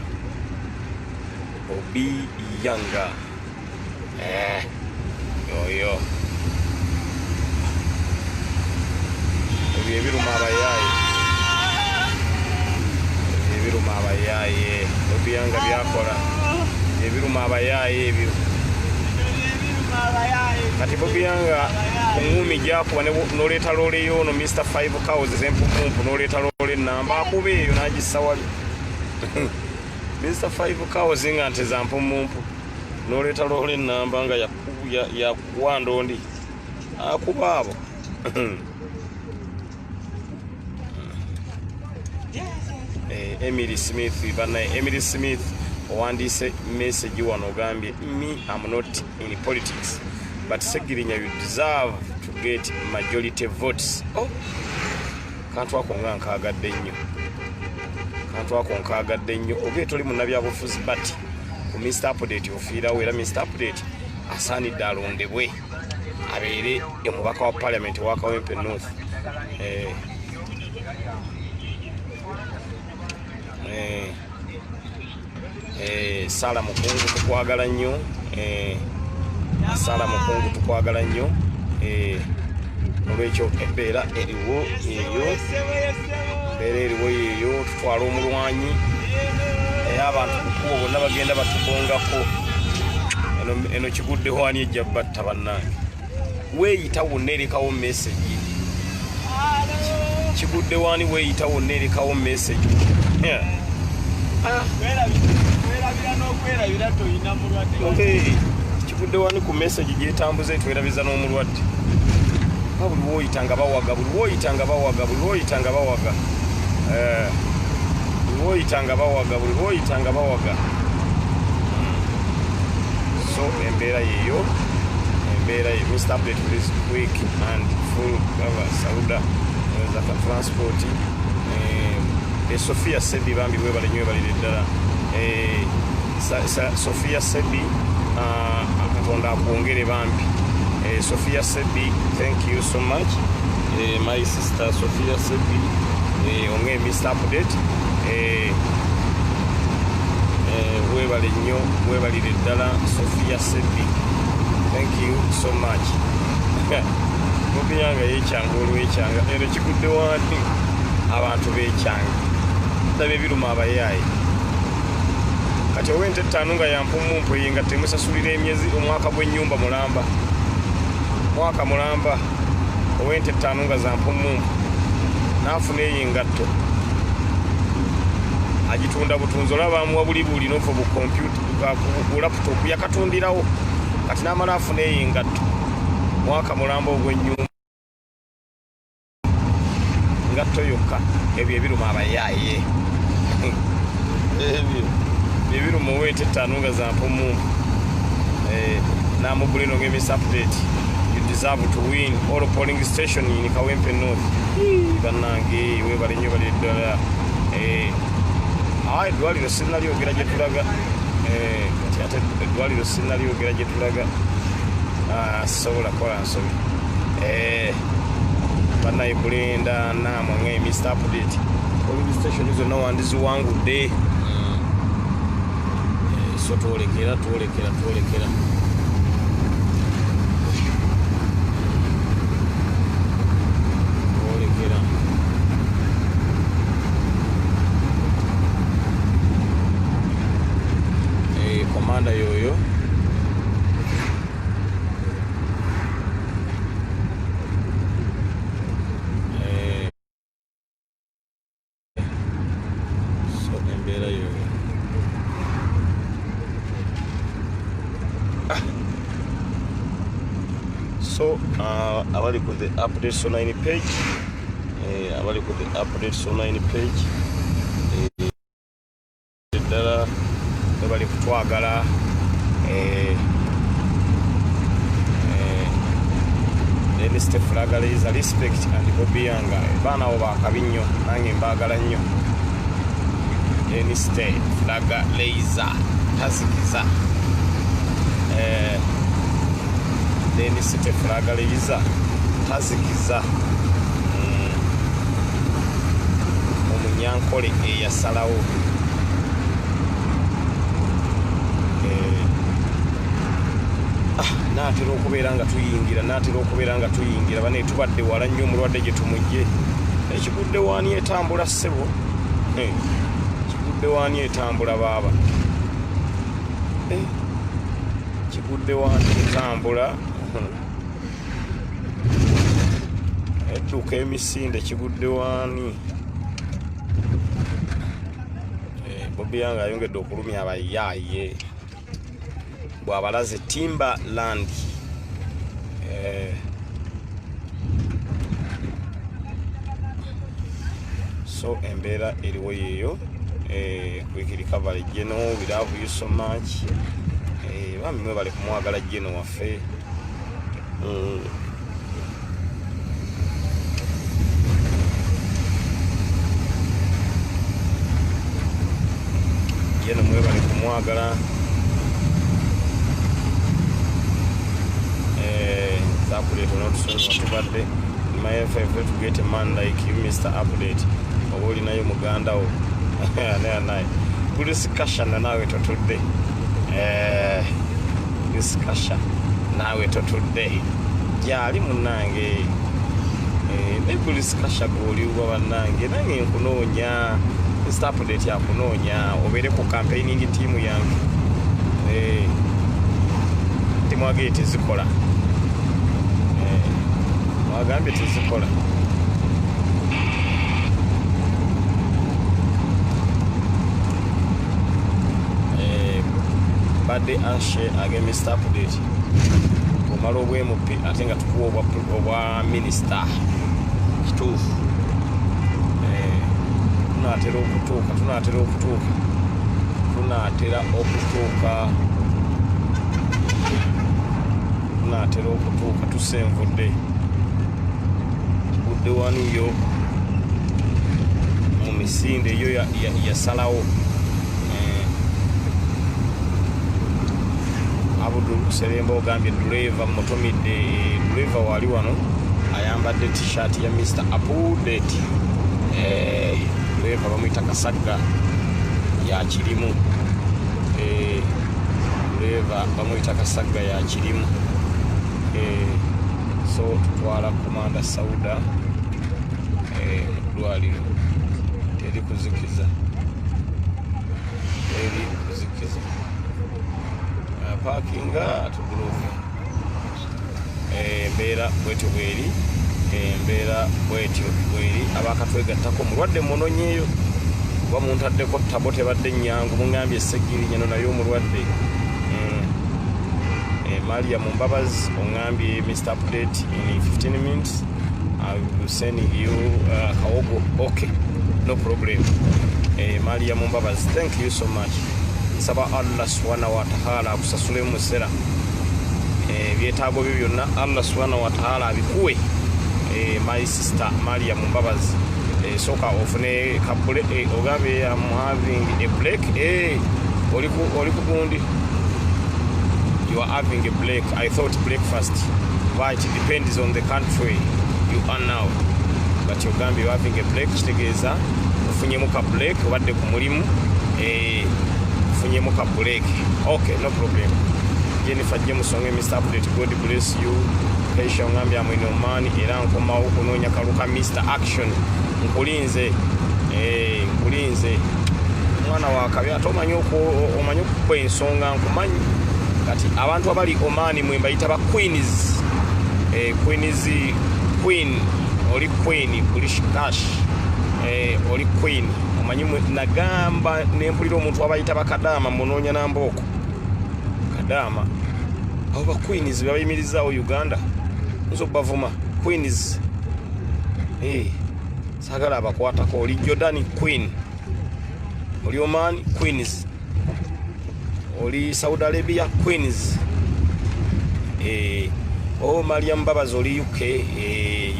yoyo ebyo ebiruma abayaaye Bobiyanga byakola ebiruma abayaaye ebyo kati Bobiyanga omuumi gyakuba noleeta loole yoono Mr. 5 cows empumumpu noleeta loole namba akuba eyo n'agissa wali Mr. 5 cows nga nte za mpumumpu noleeta loole namba nga yakuwa ndondi akuba abo Emily Smith owandiise message wano ogambye me I'm not in politics but Segirinya you deserve to get majority votes. Kantu ako nga nkaagadde nnyo oge toli munnabyabufuzi but ku Mr. Update ofiirawo era Mr. Update asaanidde alondebwe abeere omubaka wa parliament wa Kawempe North Sala Mukungu tukwagala nnyo. Sala Mukungu tukwagala nnyo. Olwekyo embeera eriwo yeeyo. Embeera eriwo yeeyo, tutwala omulwanyi. Abantu kukubo bonna bagenda batubongako. Eno Kiguddewo wani ejja batta bannange. Weeyita wonna erekawo message. Kiguddewo wani weeyita wonna erekawo message. Kiguddewo wani ku message gyetambuze twerabiza n'omulwadde. Buli woyita nga bawaga, buli woyita nga bawaga, buli woyita nga bawaga. Buli woyita nga bawaga, buli woyita nga bawaga. So embeera yeeyo. Embeera yeeyo. Mr. Update is quick and full cover Sauda Zaka Transport. Sophia Sebi bambi webale nnyo balire ddala. Sophia Sebi Katonda akwongere bambi. Sophia Sebi, thank you so much. My sister Sophia Sebi, onge Mr. Update. Webale nnyo, webalire ddala Sophia Sebi. Thank you so much. Mubiyanga yekyanga olwekyanga. Ero Kiguddewo wani abantu bekyanga. Ndabe biruma abayaayi. Kati owente 5 nga yampumumpu yenga temusasulira emyezi omwaka gw'ennyumba mulamba. Mwaka mulamba owente 5 nga zampumumpu. Naafuna engatto. Agitunda butunzi olaba amuwa buli n'ofa bu computer ku laptop yakatundirawo. Kati n'amala afuna engatto. Mwaka mulamba ogw'ennyumba. Ngatto yokka ebyo ebiruma abayaaye. Ebiruma owente 5 nga zampumumpu. Namugulino nge Mr. Update. Deserve to win all polling station in Kawempe North. Bannange webale nnyo bali ddala. Eddwaliro sinnalyogera gye tulaga. Kati ate eddwaliro sinnalyogera gye tulaga. Sobola kola nsobi. Bannaye Bulenda namwe nge Mr. Update. Polling station zonna wandiziwangudde. So twolekera. Komanda yoyo so embeera yoyo so abali ku the updates online page abali ku the updates online page ddala bali kutwagala Dennis Tefragala is a respect and Bobby Yanga baana abo bakabi nnyo nange mbaagala nnyo. Dennis Tefragala tazikiza Dennis Tefragala tazikiza omunyankole eyasalawo. Naatera okubeera nga tuyingira bane tubadde wala nnyo omulwadde gye tumujje. Kiguddewo wani etambula ssebo. Kiguddewo wani etambula baaba. Kiguddewo wani etambula. Edduka emisinde Kiguddewo wani. Bobby Yanga ayongedde okulumya abayaaye. Bwabalaze Timberland. So embeera eriwo yeeyo. Quick recovery Geno, we love you so much. Bambi mwe bali kumwagala Geno waffe. Geno mwe bali kumwagala. Update not soon what about my favorite to get a man like you Mr. Update. Oboli nayo muganda wo. discussion nawe totudde discussion nawe totudde gyali munnange ne discussion goliwa bannange nange nkunoonya Mr. Update yakunoonya obeere ku campaigning team yange timwagire tezikola mwagambye tezikola badde anshe age Mr. Update omala obwemupi ate nga tukuwa obwa minister kituufu tunatera okutuuka tusenvudde budde waniyo mu misinde eyo yasalawo Abudul Seremba ogambye driver mutomidde driver wali wano ayambadde t-shirt ya Mr. Update driver bamuyita Kasagga ya kirimu driver bamuyita Kasagga ya kirimu so tutwala Komanda Sauda dwaliro teri kuzikiza parkinga tuguluve embeera bwetyo bweri abakatwegattako mulwadde munonyeeyo kuba muntaddeko tabo tebadde nnyangu mungambye esegirinya no naye omulwadde Maria Mumbabazi ongambye Mr. Update in 15 minutes I will send you Kawogo. Okay, no problem. Maria Mumbabazi, thank you so much. Saba Allah subhanahu wa ta'ala akusasule musera byetaago byo byonna Allah subhanahu wa ta'ala abikuwe my sister Maria Mumbabazi soka ofune kapule ogambe am having a break oliku gundi you are having a break. I thought breakfast, but it depends on the country you are now, but ogambe you are having a break kitegeeza ofunyemu ka break wadde ku mulimu funyemu ka break. Okay, no problem. Jennifer Jamusonge, Mr. Update, God bless you. Keisha ngambi amwino mani era nkoma okunonya kaluka Mr. Action nkulinze nkulinze mwana wa kabya tomanyoko omanyo ku ensonga nkumanyi kati abantu abali Omani mwe mbayita ba queens queen oli queen British cash oli queen omanyi nagamba nempulira omuntu abayita bakadama munonya namboko kadama abo ba queens babayimiriza Uganda nzo bavuma queens sagala abakwatako oli Jordan queen oli Oman queens oli Saudi Arabia queens Maria Mumbabazi oli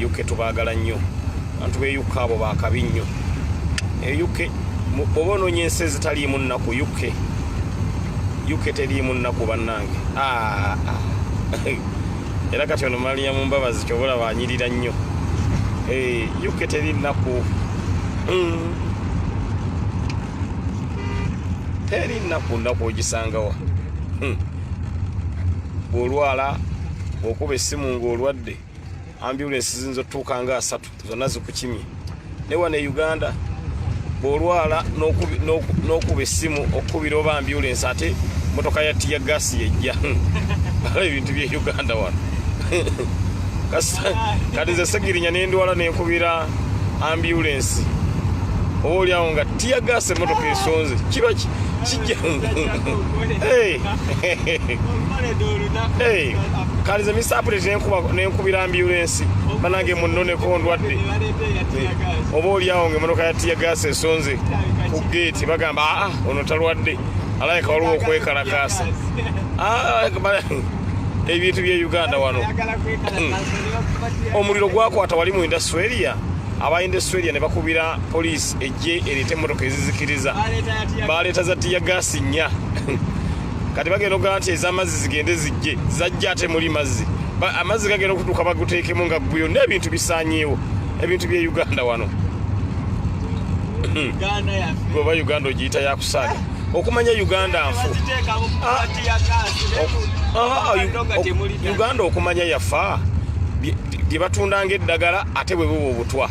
UK tubagala nnyo abantu be UK abo bakabi nnyo UK obono nyense zitaliimu nnaku UK teriimu nnaku bannange era kati ono Maria Mumbabazi kyobola banyirira nnyo UK teri nnaku teri nnaku ogisangawa bwolwala okuba essimu ng'olwadde ambulance zinzo otuuka nga 3 zonna zikukimye ne wano e Uganda bwolwala n'okuba essimu okubira oba ambulance ate motoka ya tiya gasi yejja ebintu bye Uganda wano kati ze segirinya n'endwala n'ekubira ambulance oli awo nga tiya gasi motoka esonze kiba kijja kali ze Mr. Update n'enkubira ambulance banange munnoneko ndwadde oba oli awo ng'emmotoka ya tiya gasi esonze ku gate bagamba ono talwadde alayika waliwo okwekalakaasa ebintu bye Uganda wano omuliro gwakwata wali mu Australia aba Australia ne bakubira police ejje erete emmotoka ezizikiriza baleeta za tiya gasi nnya kati bagenda okugaa nti ez'amazzi zigende zijje zajja ate muli mazzi amazzi gagenda okutuuka baguteekemu nga ggwe yonna ebintu bisaanyeewo ebintu bye Uganda wano Goba Uganda ogiyita yakusaaga okumanya Uganda nfu Uganda okumanya yafa bye batundanga eddagala ate bwe buba obutwa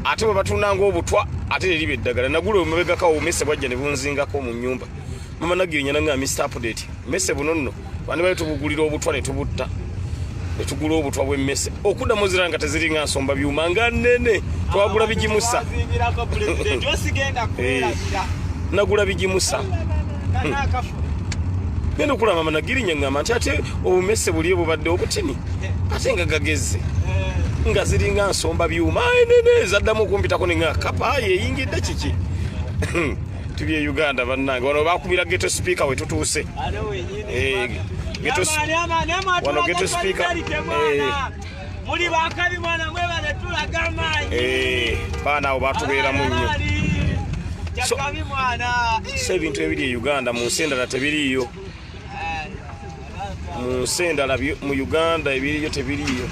ate bwe batundanga obutwa ate liba eddagala nagula omubegakawo omese bwajja ne bunzingako mu nnyumba mama nagirinya nga Mr. Update mese buno nno bandi bali tubugulira obutwa ne tubutta ne tugula obutwa bw'emmese okudda muzira nga teziringa nsomba byuma nga nnene twagula bigimusa nagula bigimusa genda okula mama nagirinya ngamba nti ate obumese buli bubadde obutini ate nga gageze nga ziringa nsomba byuma enene zaddamu okumpitako nenga kapa yeyingidde kiki tuli e Uganda bannange wano bakubira geto speaker we tutuuse wano geto speaker muli bakabi mwana mwe bane tulaga manyi bana abo batubeeramu nnyo so ebintu ebiri e Uganda mu nsi endala tebiriiyo mu nsi endala mu Uganda ebiriyo tebiriiyo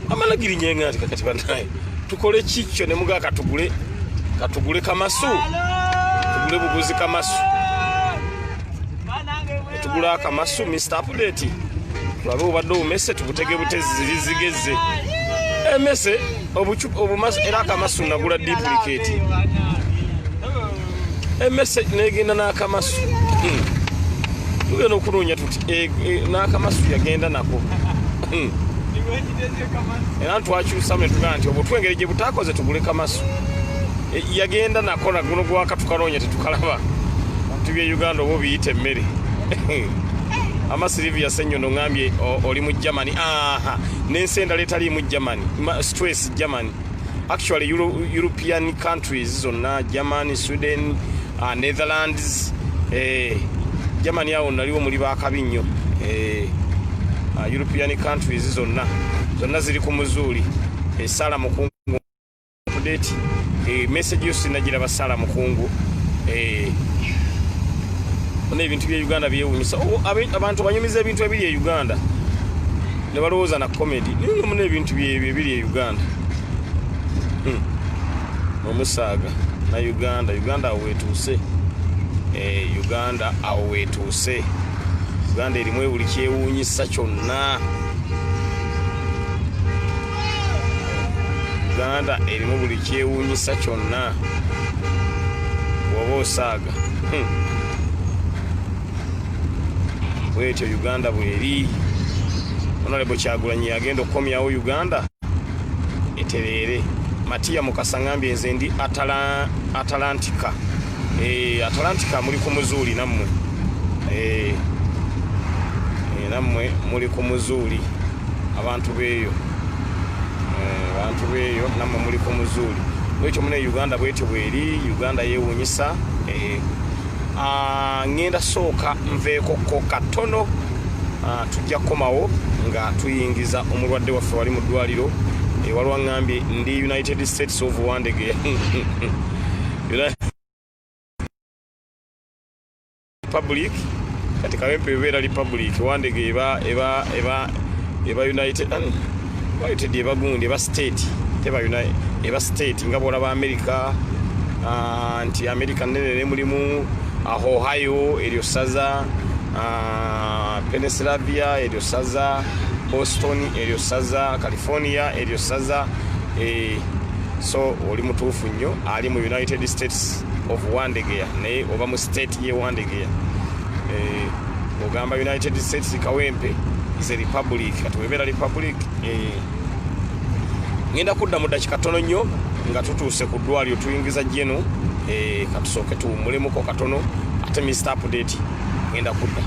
amanagirinya ati kakati bannaye tukole kikyo ne muga katugule kamasu tugule buguzi kamasu tugula kamasu Mr. Update tulabe obadde omese tubutege butezi zigeze emese obumasu era akamasu nagula duplicate emese negenda n'akamasu tugenda okunoonya tuti n'akamasu yagenda nako era ntwakyusa mwe tugaa nti obutwengeri gye butakoze tugule kamasu yagenda nako naguno gwakatukanoonya tetukalaba tubye Uganda oba obiyita emmere amasirivi yasenyono ngambye oli mu Germany n'ensi endala etali mu Germany stress Germany actually European countries zonna Germany Sweden Netherlands Germany awo naliwo muli bakabi nnyo European countries zonna ziri ku muzuuli esala mukungu update message yo sinagira basala mukungu ono ebintu bya Uganda byewunyisa abantu banyumiza ebintu ebiri e Uganda ne balowooza na comedy niyo mune ebintu byebiri e Uganda omusaaga na Uganda awo wetuuse Uganda awo wetuuse Uganda erimu buli kyewuunyisa kyonna Uganda erimu buli kyewuunyisa kyonna woba osaaga bwetyo Uganda bweri Honorable Kyagulanyi yagenda okukomyawo Uganda etereere Matiya Mukasa ngambye nze ndi Atlantica Atlantica muli ku muzuuli nammwe nammwe muli ku muzuuli abantu beeyo nammwe muli ku muzuuli bwekyo mune Uganda bwetyo bweri Uganda yeewuunyisa ngenda sooka nveekoko katono tujja kukomawo nga tuyingiza omulwadde waffe wali mu ddwaliro waliwo ngambye ndi United States of Wandege Republic kati Kawempe ebeera Republic Wandege eba United eba gundi eba state teba United eba state nga bwolaba America nti America nnene mulimu Ohio eryo saza Pennsylvania eryo saza Boston eryo saza California eryo saza so oli mutuufu nnyo ali mu United States of Wandegea naye oba mu state ye Wandegea ogamba United States Kawempe is a republic katubeera republic ngenda kudda mu dakika tono nnyo nga tutuuse ku ddwaliro tuyingiza jeno katusooke tuwummulemuko katono ate Mr. Update ngenda kudda